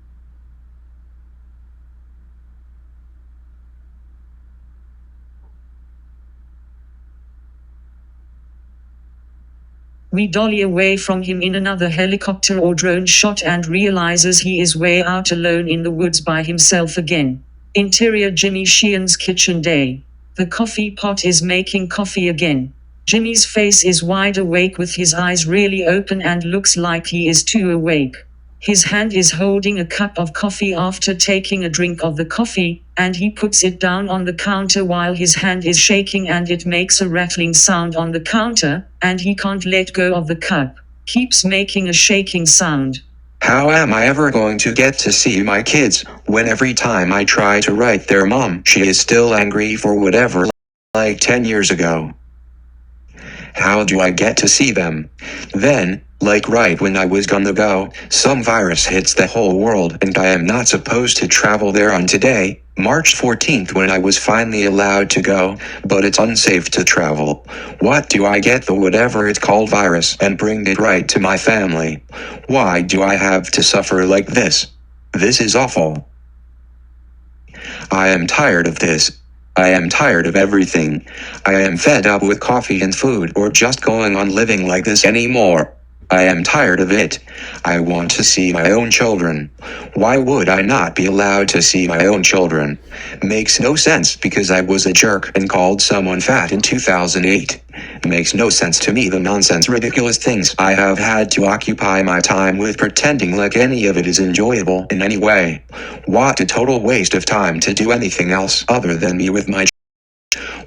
We dolly away from him in another helicopter or drone shot and realizes he is way out alone in the woods by himself again. Interior Jimmy Sheehan's kitchen day. The coffee pot is making coffee again. Jimmy's face is wide awake with his eyes really open and looks like he is too awake. His hand is holding a cup of coffee after taking a drink of the coffee, and he puts it down on the counter while his hand is shaking and it makes a rattling sound on the counter, and he can't let go of the cup. Keeps making a shaking sound. How am I ever going to get to see my kids when every time I try to write their mom, she is still angry for whatever, like 10 years ago? How do I get to see them? Then, like right when I was gonna go, some virus hits the whole world and I am not supposed to travel there on today, March 14th, when I was finally allowed to go, but it's unsafe to travel. What do I get the whatever it's called virus and bring it right to my family? Why do I have to suffer like this? This is awful. I am tired of this. I am tired of everything. I am fed up with coffee and food or just going on living like this anymore. I am tired of it. I want to see my own children. Why would I not be allowed to see my own children? Makes no sense because I was a jerk and called someone fat in 2008. Makes no sense to me the nonsense ridiculous things I have had to occupy my time with pretending like any of it is enjoyable in any way. What a total waste of time to do anything else other than be with my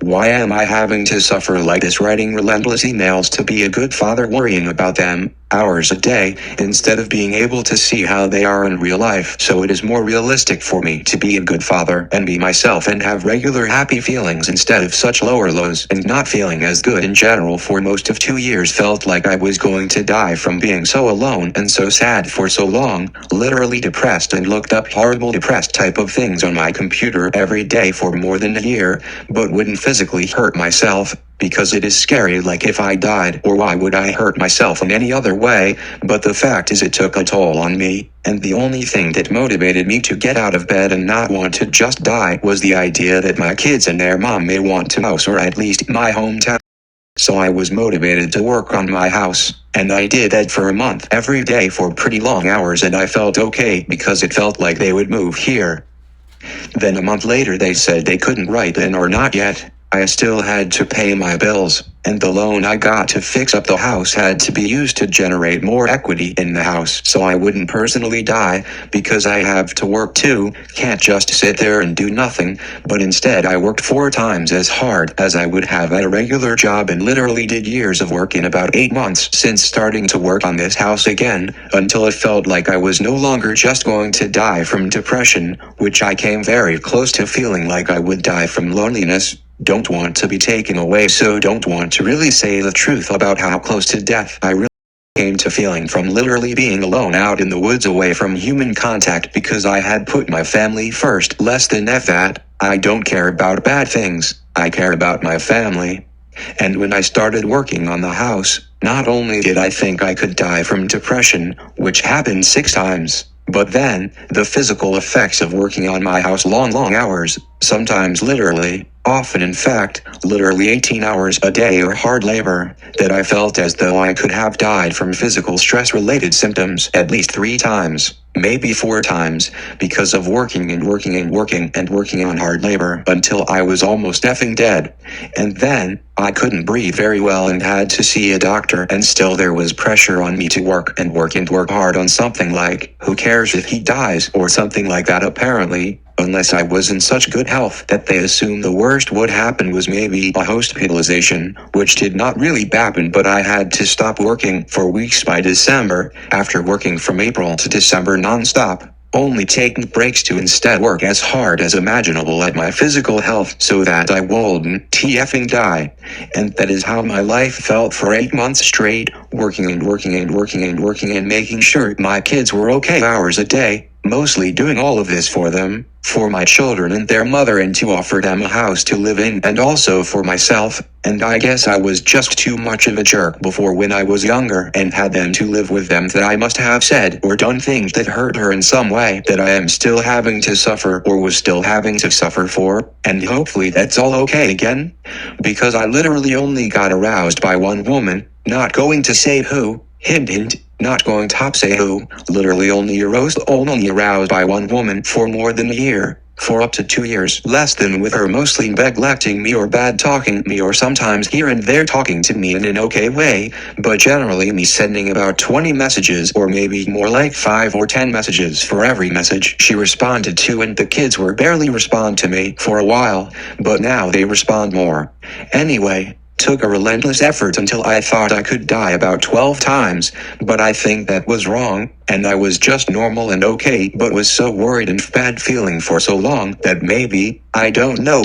Why am I having to suffer like this, writing relentless emails to be a good father, worrying about them, hours a day, instead of being able to see how they are in real life? So it is more realistic for me to be a good father and be myself and have regular happy feelings instead of such lower lows and not feeling as good in general. For most of 2 years felt like I was going to die from being so alone and so sad for so long, literally depressed, and looked up horrible depressed type of things on my computer every day for more than a year, but wouldn't physically hurt myself, because it is scary, like if I died, or why would I hurt myself in any other way? But the fact is it took a toll on me, and the only thing that motivated me to get out of bed and not want to just die was the idea that my kids and their mom may want to house, or at least my hometown. So I was motivated to work on my house, and I did that for a month every day for pretty long hours, and I felt okay because it felt like they would move here. Then a month later they said they couldn't write in, or not yet. I still had to pay my bills, and the loan I got to fix up the house had to be used to generate more equity in the house so I wouldn't personally die, because I have to work too, can't just sit there and do nothing, but instead I worked 4 times as hard as I would have at a regular job and literally did years of work in about 8 months since starting to work on this house again, until it felt like I was no longer just going to die from depression, which I came very close to feeling like I would die from loneliness. Don't want to be taken away, so don't want to really say the truth about how close to death I really came to feeling from literally being alone out in the woods away from human contact because I had put my family first. Less than that, I don't care about bad things, I care about my family. And when I started working on the house, not only did I think I could die from depression, which happened 6 times, but then, the physical effects of working on my house long hours, sometimes literally, often in fact, literally 18 hours a day or hard labor, that I felt as though I could have died from physical stress-related symptoms at least 3 times, maybe 4 times, because of working on hard labor until I was almost effing dead. And then, I couldn't breathe very well and had to see a doctor, and still there was pressure on me to work hard on something like, who cares if he dies, or something like that apparently, unless I was in such good health that they assumed the worst would happen was maybe a hospitalization, which did not really happen, but I had to stop working for weeks by December, after working from April to December non-stop, only taking breaks to instead work as hard as imaginable at my physical health so that I wouldn't effing die. And that is how my life felt for 8 months straight, working and making sure my kids were okay hours a day, mostly doing all of this for them, for my children and their mother, and to offer them a house to live in, and also for myself. And I guess I was just too much of a jerk before when I was younger and had them to live with them, that I must have said or done things that hurt her in some way that I am still having to suffer, or was still having to suffer for, and hopefully that's all okay again. Because I literally only got aroused by one woman, not going to say who, hint, not going to say who, literally only aroused by one woman for more than a year, for up to 2 years, less than, with her mostly neglecting me or bad talking me, or sometimes here and there talking to me in an okay way, but generally me sending about 20 messages, or maybe more like 5 or 10 messages for every message she responded to, and the kids were barely respond to me for a while, but now they respond more. Anyway, took a relentless effort until I thought I could die about 12 times, but I think that was wrong, and I was just normal and okay, but was so worried and bad feeling for so long that maybe, I don't know.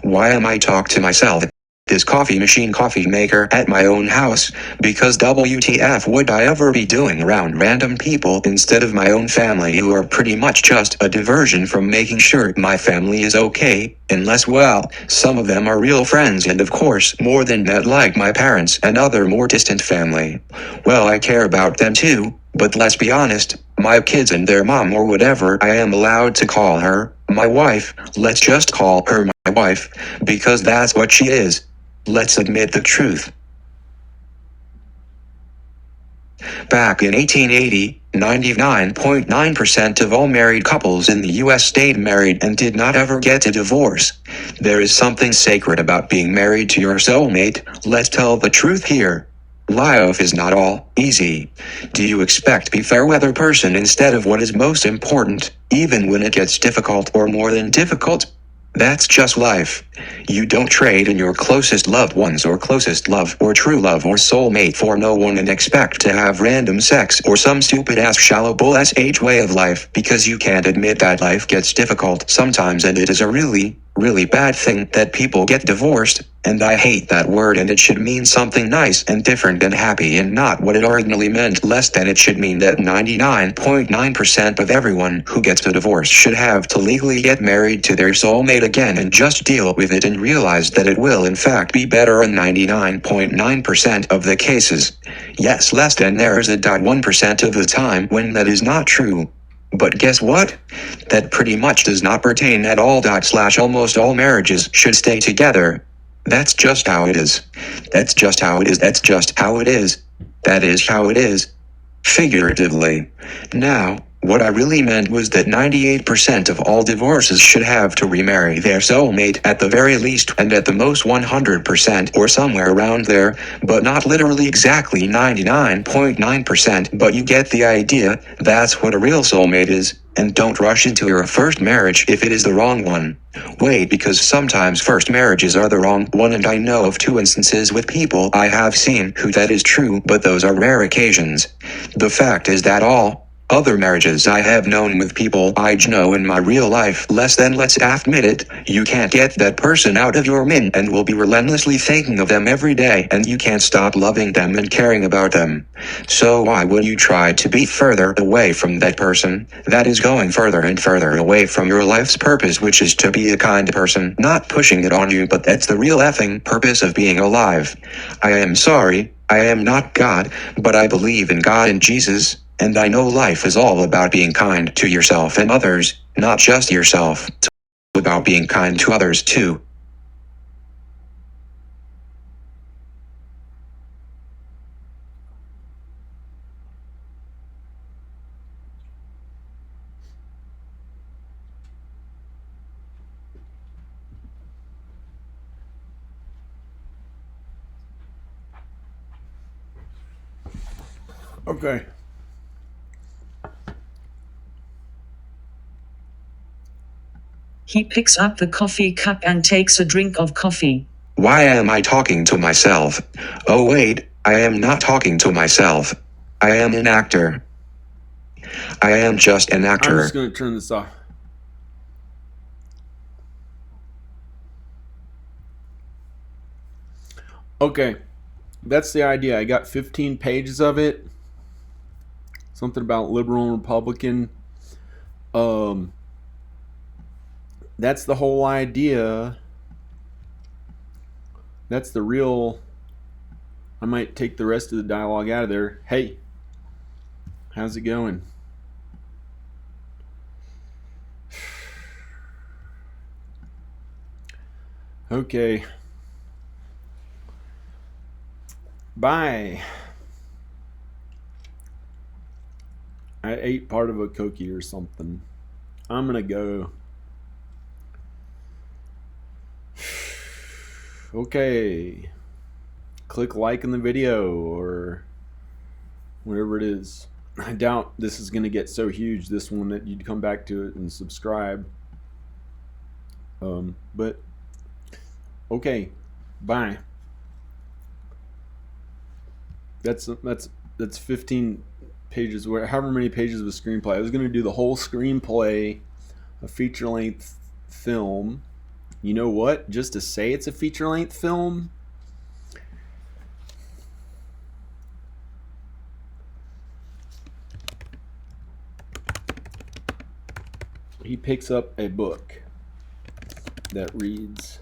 Why am I talk to myself? this coffee machine coffee maker at my own house, because WTF would I ever be doing around random people instead of my own family who are pretty much just a diversion from making sure my family is okay, unless, well, some of them are real friends and of course more than that, like my parents and other more distant family. Well, I care about them too, but let's be honest, my kids and their mom or whatever I am allowed to call her, my wife, let's just call her my wife, because that's what she is. Let's admit the truth. Back in 1880, 99.9% of all married couples in the US stayed married and did not ever get a divorce. There is something sacred about being married to your soulmate, let's tell the truth here. Life is not all easy. Do you expect to be a fair weather person instead of what is most important, even when it gets difficult or more than difficult? That's just life. You don't trade in your closest loved ones or closest love or true love or soulmate for no one and expect to have random sex or some stupid ass shallow bull ass age way of life because you can't admit that life gets difficult sometimes and it is a really bad thing that people get divorced, and I hate that word and it should mean something nice and different and happy and not what it originally meant, less than it should mean that 99.9% of everyone who gets a divorce should have to legally get married to their soulmate again and just deal with it and realize that it will in fact be better in 99.9% of the cases. Yes, less than there's a 1% of the time when that is not true. But guess what? That pretty much does not pertain at all. Almost all marriages should stay together. That's just how it is. That's just how it is. That's just how it is. That is how it is. Figuratively. Now, what I really meant was that 98% of all divorces should have to remarry their soulmate at the very least, and at the most 100% or somewhere around there, but not literally exactly 99.9%, but you get the idea. That's what a real soulmate is, and don't rush into your first marriage if it is the wrong one. Wait, because sometimes first marriages are the wrong one, and I know of 2 instances with people I have seen who that is true, but those are rare occasions. The fact is that all other marriages I have known with people I know in my real life, less than, let's admit it, you can't get that person out of your mind and will be relentlessly thinking of them every day, and you can't stop loving them and caring about them. So why would you try to be further away from that person? That is going further and further away from your life's purpose, which is to be a kind person. Not pushing it on you, but that's the real effing purpose of being alive. I am sorry, I am not God, but I believe in God and Jesus. And I know life is all about being kind to yourself and others, not just yourself. It's about being kind to others too. Okay. He picks up the coffee cup and takes a drink of coffee. Why am I talking to myself? Oh wait, I am not talking to myself. I am an actor. I am just an I'm actor. just going to turn this off. Okay. That's the idea. I got 15 pages of it. Something about liberal and Republican. That's the whole idea. That's the real. I might take the rest of the dialogue out of there. Hey, how's it going? Okay. Bye. I ate part of a cookie or something. I'm gonna go. Okay. Click like in the video or whatever it is. I doubt this is gonna get so huge, this one, that you'd come back to it and subscribe. But okay. Bye. That's 15 pages, however many pages of a screenplay. I was going to do the whole screenplay, a feature-length film. You know what? Just to say it's a feature-length film, picks up a book that reads,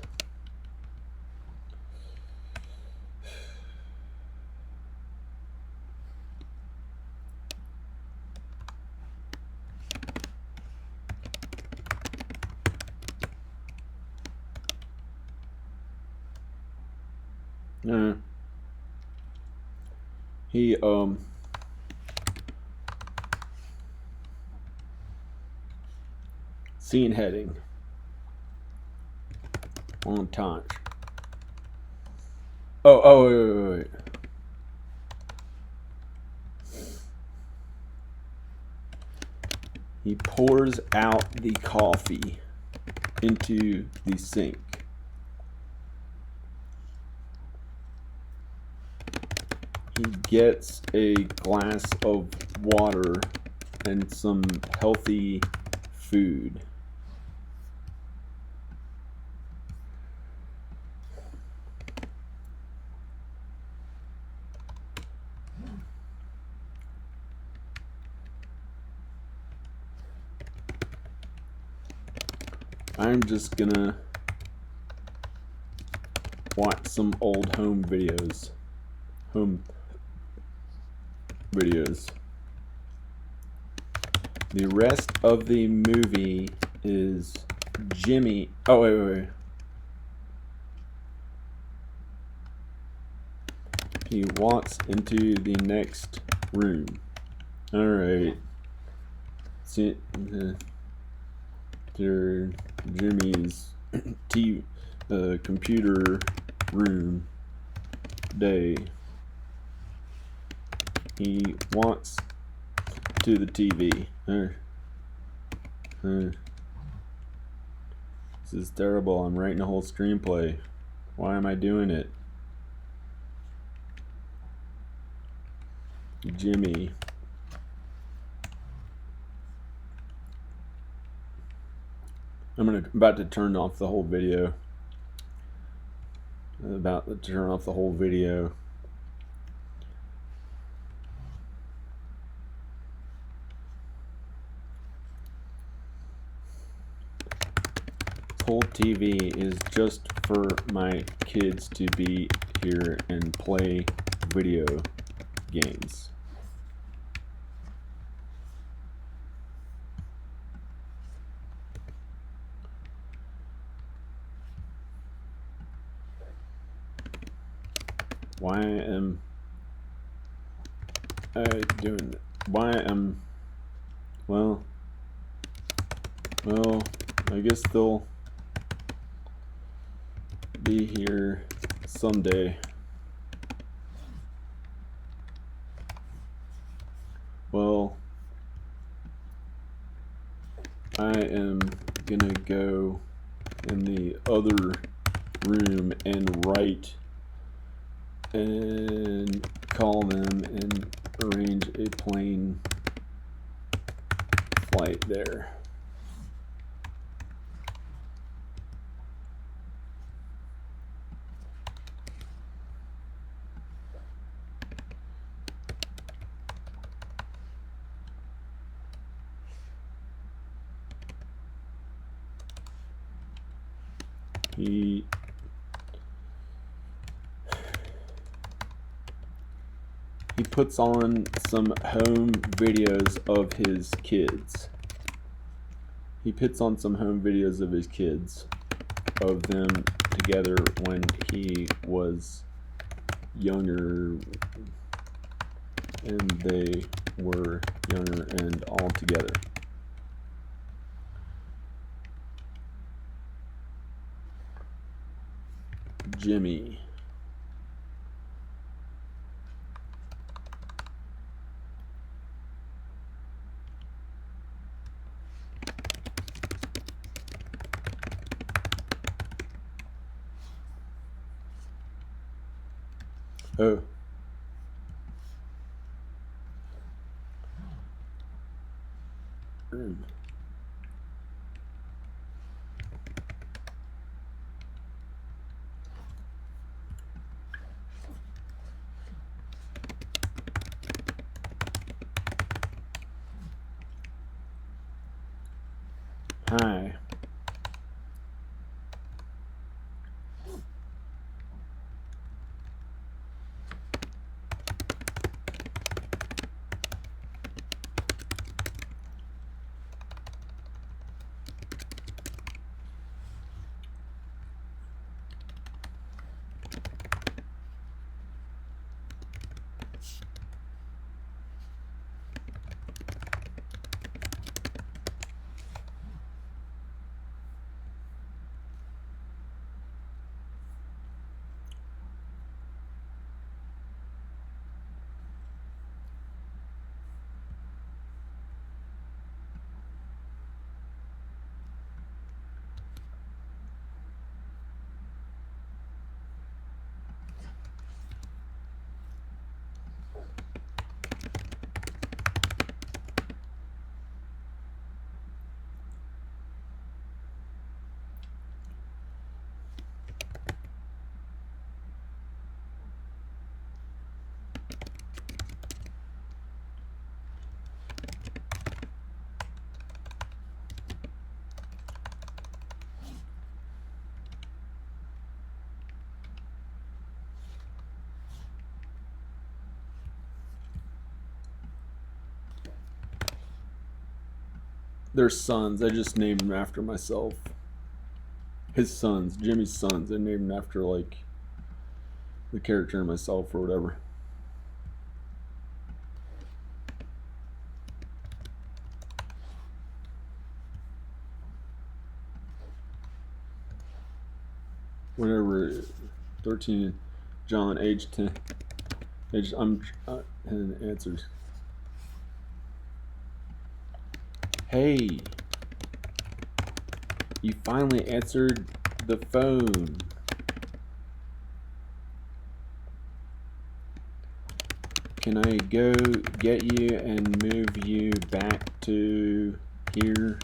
he scene heading on time. Wait. He pours out the coffee into the sink. He gets a glass of water and some healthy food. I'm just gonna watch some old home videos. The rest of the movie is Jimmy. Oh, wait. He walks into the next room. Alright. See, Jimmy's computer room day. He walks to the TV. This is terrible. I'm writing a whole screenplay. Why am I doing it? Jimmy. I'm about to turn off the whole video. Whole TV is just for my kids to be here and play video games. Why am I doing it? Well, I guess they'll be here someday. Well, I am gonna go in the other room and write and call them and arrange a plane flight there. He puts on some home videos of his kids. Of them together when he was younger and they were younger and all together. Jimmy. Oh. Hi. Their sons. I just named them after myself. His sons, Jimmy's sons. I named them after like the character in myself or whatever. Whatever. 13. John, age 10. And answers. Hey, you finally answered the phone. Can I go get you and move you back to here?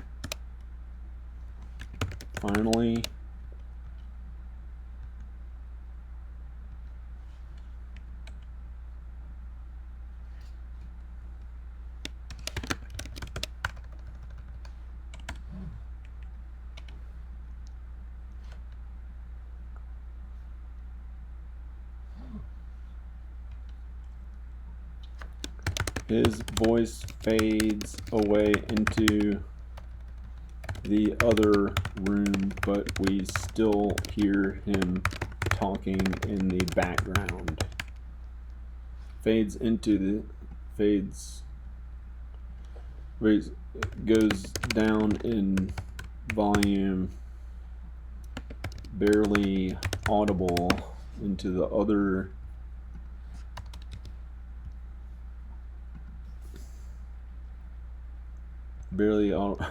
Finally. His voice fades away into the other room, but we still hear him talking in the background. Fades goes down in volume, barely audible into the other. Barely audible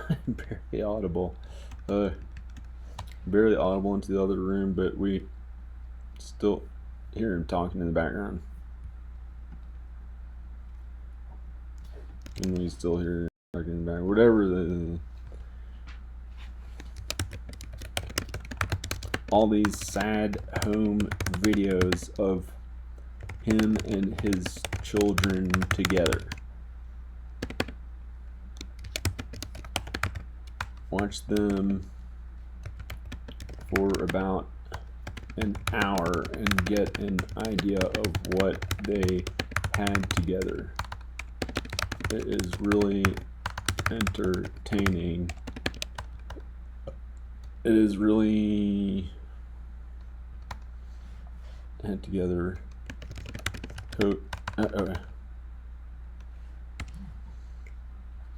into the other room, but we still hear him talking in the background, and we still hear him talking in the background. Whatever all these sad home videos of him and his children together. Watch them for about an hour and get an idea of what they had together. It is really entertaining. It is really had together.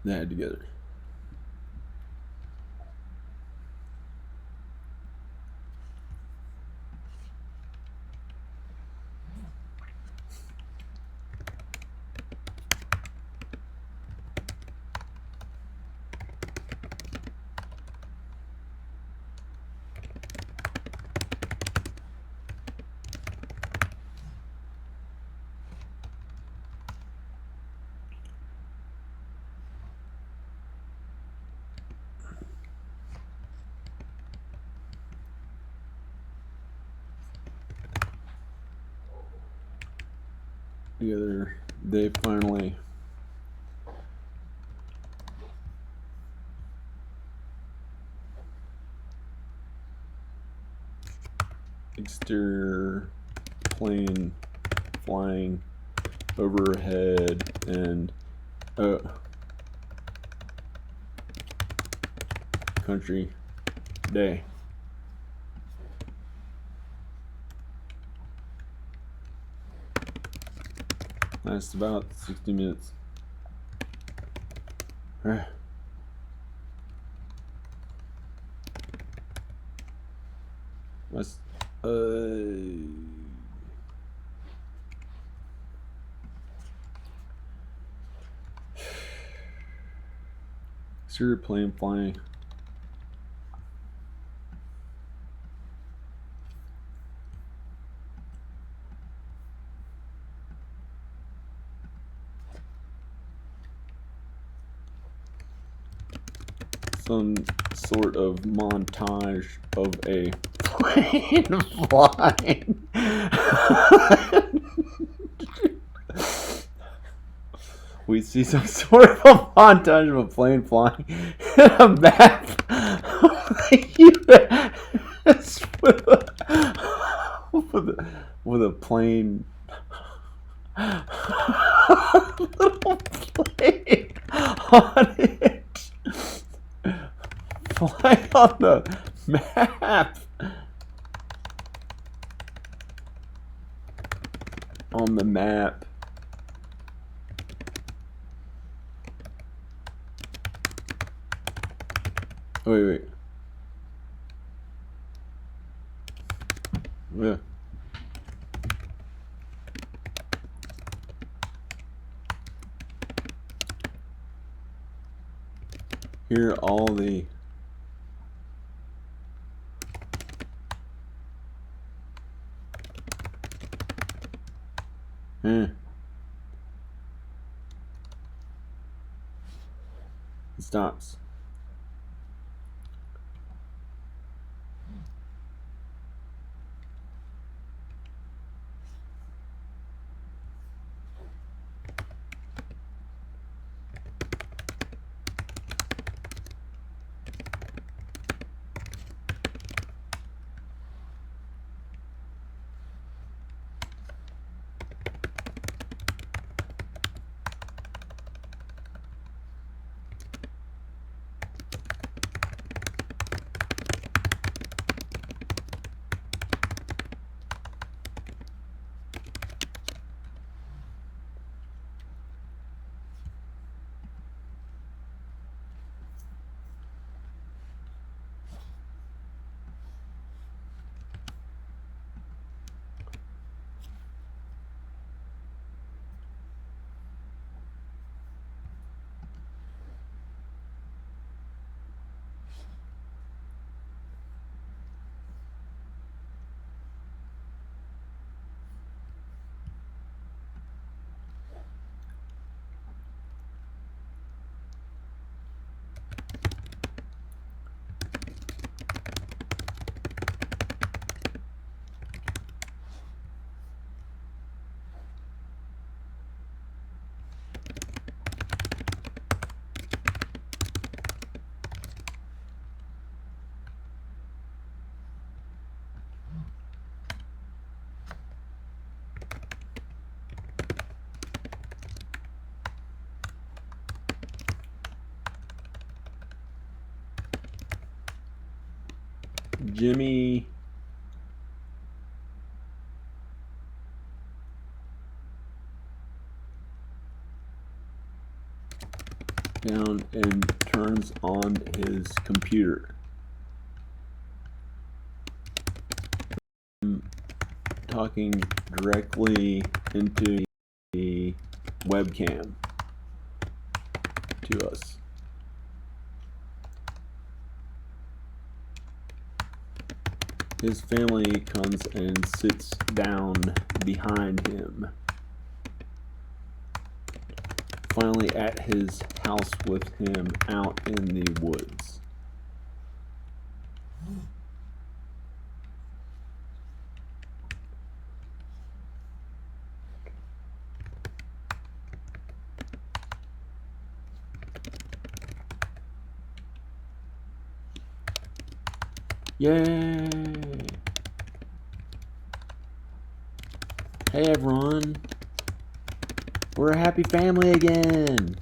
They had together. Together, they finally exterior plane flying overhead and country day. Lasts about 60 minutes. Let's exterior plane flying. Some sort of montage of a plane flying. We see some sort of a montage of a plane flying in a map of the US with a plane. Little plane on it. Flag on the map. On the map. Wait. Yeah. Here are all the It stops. Jimmy down and turns on his computer. Talking directly into the webcam to us. His family comes and sits down behind him. Finally at his house with him out in the woods. Yay! Hey everyone! We're a happy family again!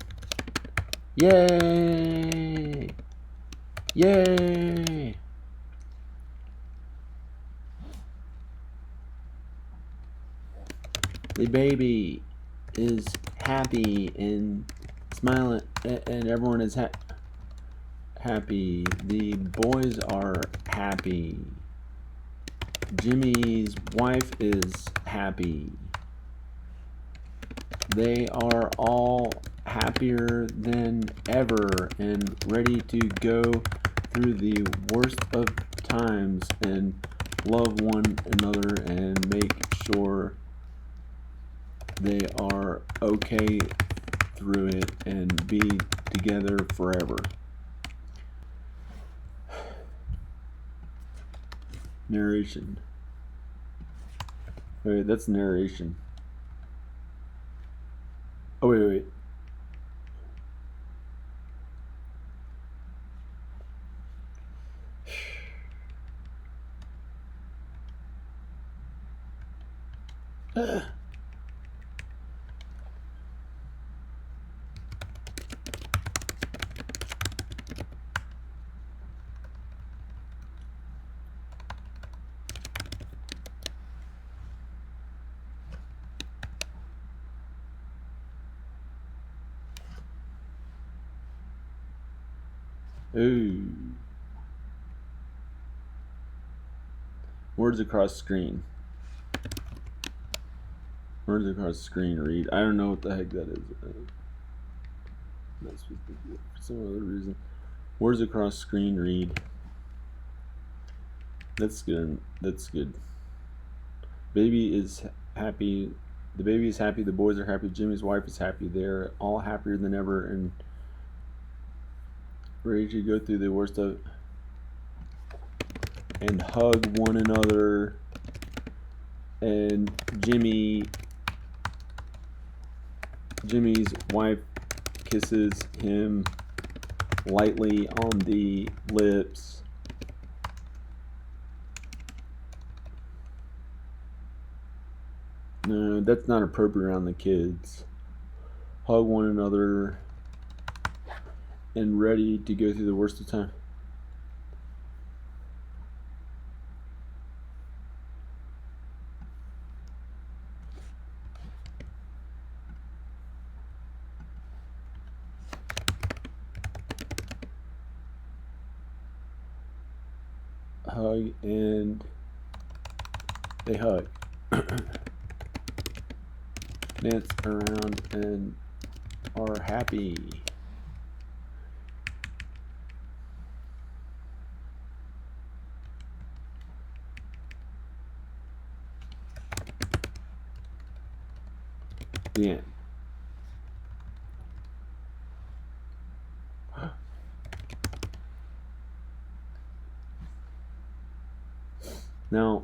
Yay! Yay! The baby is happy and smiling, and everyone is happy. The boys are happy. Jimmy's wife is happy. They are all happier than ever and ready to go through the worst of times and love one another and make sure they are okay through it and be together forever. Narration. Wait, that's narration. Oh, wait. Ooh. Words across screen. Words across screen read. I don't know what the heck that is. I'm not supposed to do it for some other reason. Words across screen read. That's good. That's good. Baby is happy. The baby is happy. The boys are happy. Jimmy's wife is happy. They're all happier than ever and ready to go through the worst of and hug one another. And Jimmy's wife kisses him lightly on the lips. No, that's not appropriate around the kids. Hug one another and ready to go through the worst of time. Hug and they hug. Dance around and are happy. The end. Now,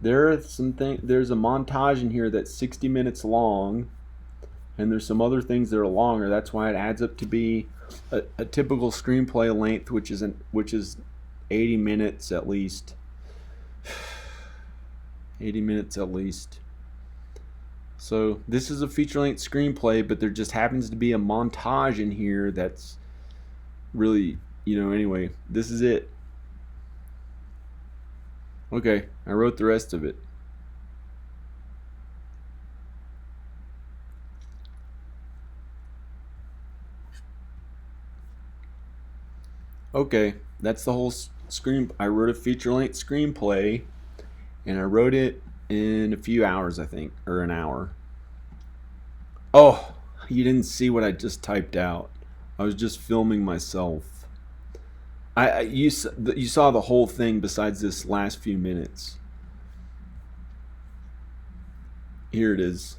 there's a montage in here that's 60 minutes long, and there's some other things that are longer. That's why it adds up to be a typical screenplay length, which is 80 minutes at least. 80 minutes at least. So this is a feature-length screenplay, but there just happens to be a montage in here that's really, anyway, this is it. Okay, I wrote the rest of it. Okay, that's the whole screen. I wrote a feature-length screenplay, and I wrote it in a few hours, I think, or an hour. Oh, you didn't see what I just typed out. I was just filming myself. You saw the whole thing besides this last few minutes. Here it is.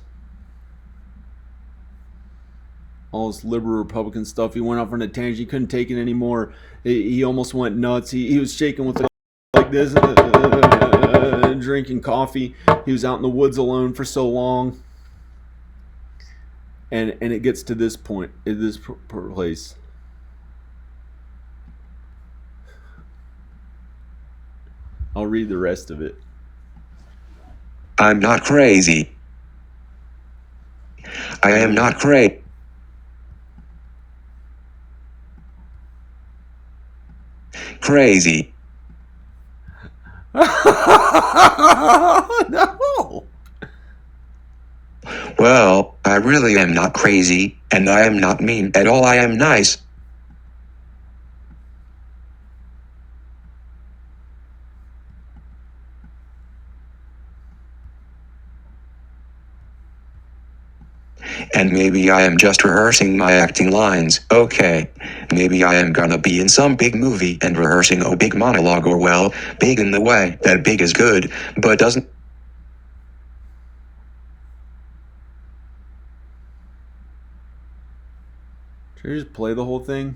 All this liberal Republican stuff. He went off on a tangent. He couldn't take it anymore. He almost went nuts. He was shaking with it like this, drinking coffee. He was out in the woods alone for so long. And it gets to this point, at this place. I'll read the rest of it. I'm not crazy. I am not crazy. Crazy. No. Well, I really am not crazy, and I am not mean at all. I am nice. And maybe I am just rehearsing my acting lines. Okay, maybe I am gonna be in some big movie and rehearsing a big monologue, or well, big in the way that big is good, but doesn't. Should I just play the whole thing?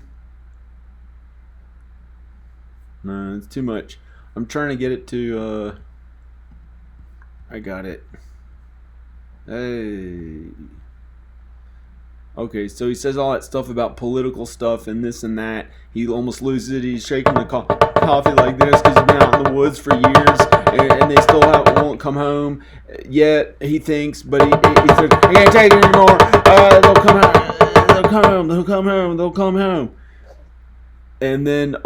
No, it's too much. I'm trying to get it to, I got it. Hey. Okay, so he says all that stuff about political stuff and this and that. He almost loses it. He's shaking the coffee like this because he's been out in the woods for years, and they still won't come home yet, he thinks. But he says, I can't take it anymore. They'll come home. They'll come home. They'll come home. They'll come home. And then,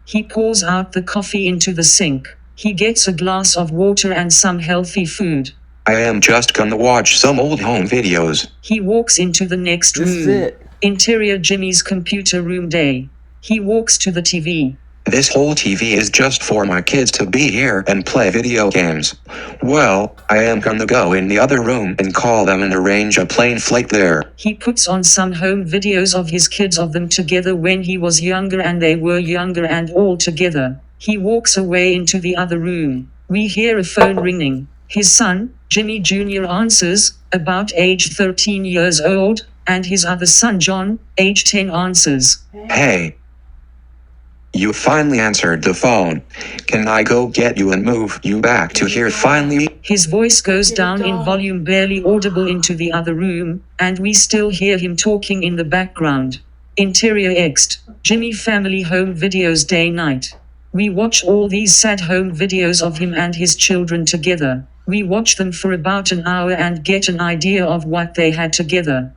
He pours out the coffee into the sink. He gets a glass of water and some healthy food. I am just gonna watch some old home videos. He walks into the next This room. is it. Interior Jimmy's computer room day. He walks to the TV. This whole TV is just for my kids to be here and play video games. Well, I am gonna go in the other room and call them and arrange a plane flight there. He puts on some home videos of his kids of them together when he was younger and they were younger and all together. He walks away into the other room. We hear a phone ringing. His son, Jimmy Jr. answers, about age 13 years old, and his other son John, age 10 answers. Hey. You finally answered the phone. Can I go get you and move you back to here finally? His voice goes down in volume, barely audible into the other room, and we still hear him talking in the background. Interior Ext, Jimmy Family Home Videos Day Night. We watch all these sad home videos of him and his children together. We watch them for about an hour and get an idea of what they had together.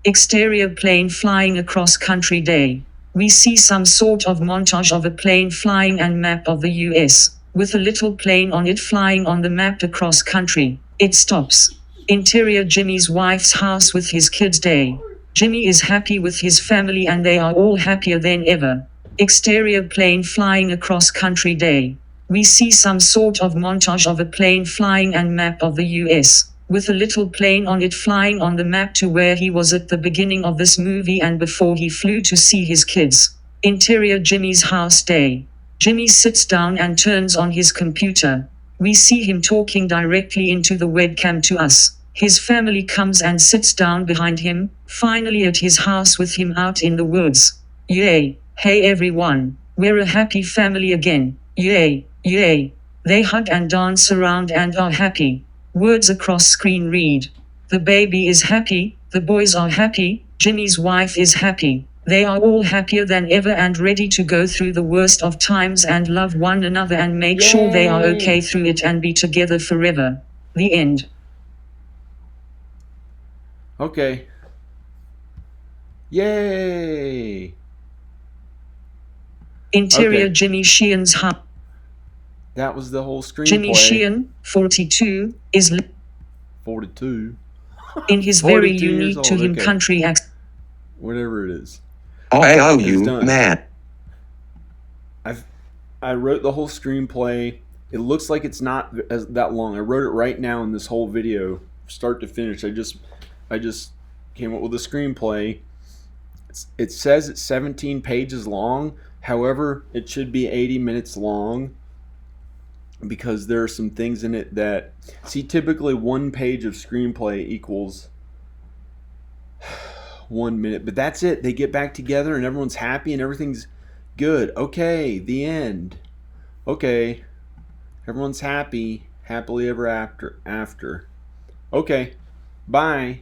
Exterior plane flying across country day. We see some sort of montage of a plane flying and map of the US, with a little plane on it flying on the map across country. It stops. Interior Jimmy's wife's house with his kids day. Jimmy is happy with his family and they are all happier than ever. Exterior plane flying across country day. We see some sort of montage of a plane flying and map of the US, with a little plane on it flying on the map to where he was at the beginning of this movie and before he flew to see his kids. Interior Jimmy's house day. Jimmy sits down and turns on his computer. We see him talking directly into the webcam to us. His family comes and sits down behind him, finally at his house with him out in the woods. Yay! Hey everyone! We're a happy family again. Yay! Yay! They hug and dance around and are happy. Words across screen read. The baby is happy, the boys are happy, Jimmy's wife is happy. They are all happier than ever and ready to go through the worst of times and love one another and make sure they are okay through it and be together forever. The end. Okay. Yay! Interior Okay. Jimmy Sheehan's house. That was the whole screenplay. Jimmy Sheehan, 42, is 42. in his very 42 years unique to old, him okay. country accent. Whatever it is. I owe It's you, done. man. I wrote the whole screenplay. It looks like it's not that long. I wrote it right now in this whole video, start to finish. I just came up with a screenplay. It says it's 17 pages long. However, it should be 80 minutes long because there are some things in it that, see, typically 1 page of screenplay equals 1 minute, but that's it. They get back together and everyone's happy and everything's good. Okay, the end. Okay, everyone's happy, happily ever after. Okay, bye.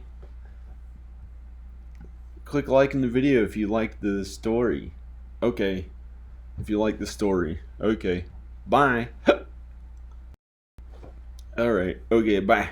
Click like in the video if you like the story. Okay, if you like the story. Okay, bye. All right. Okay, bye.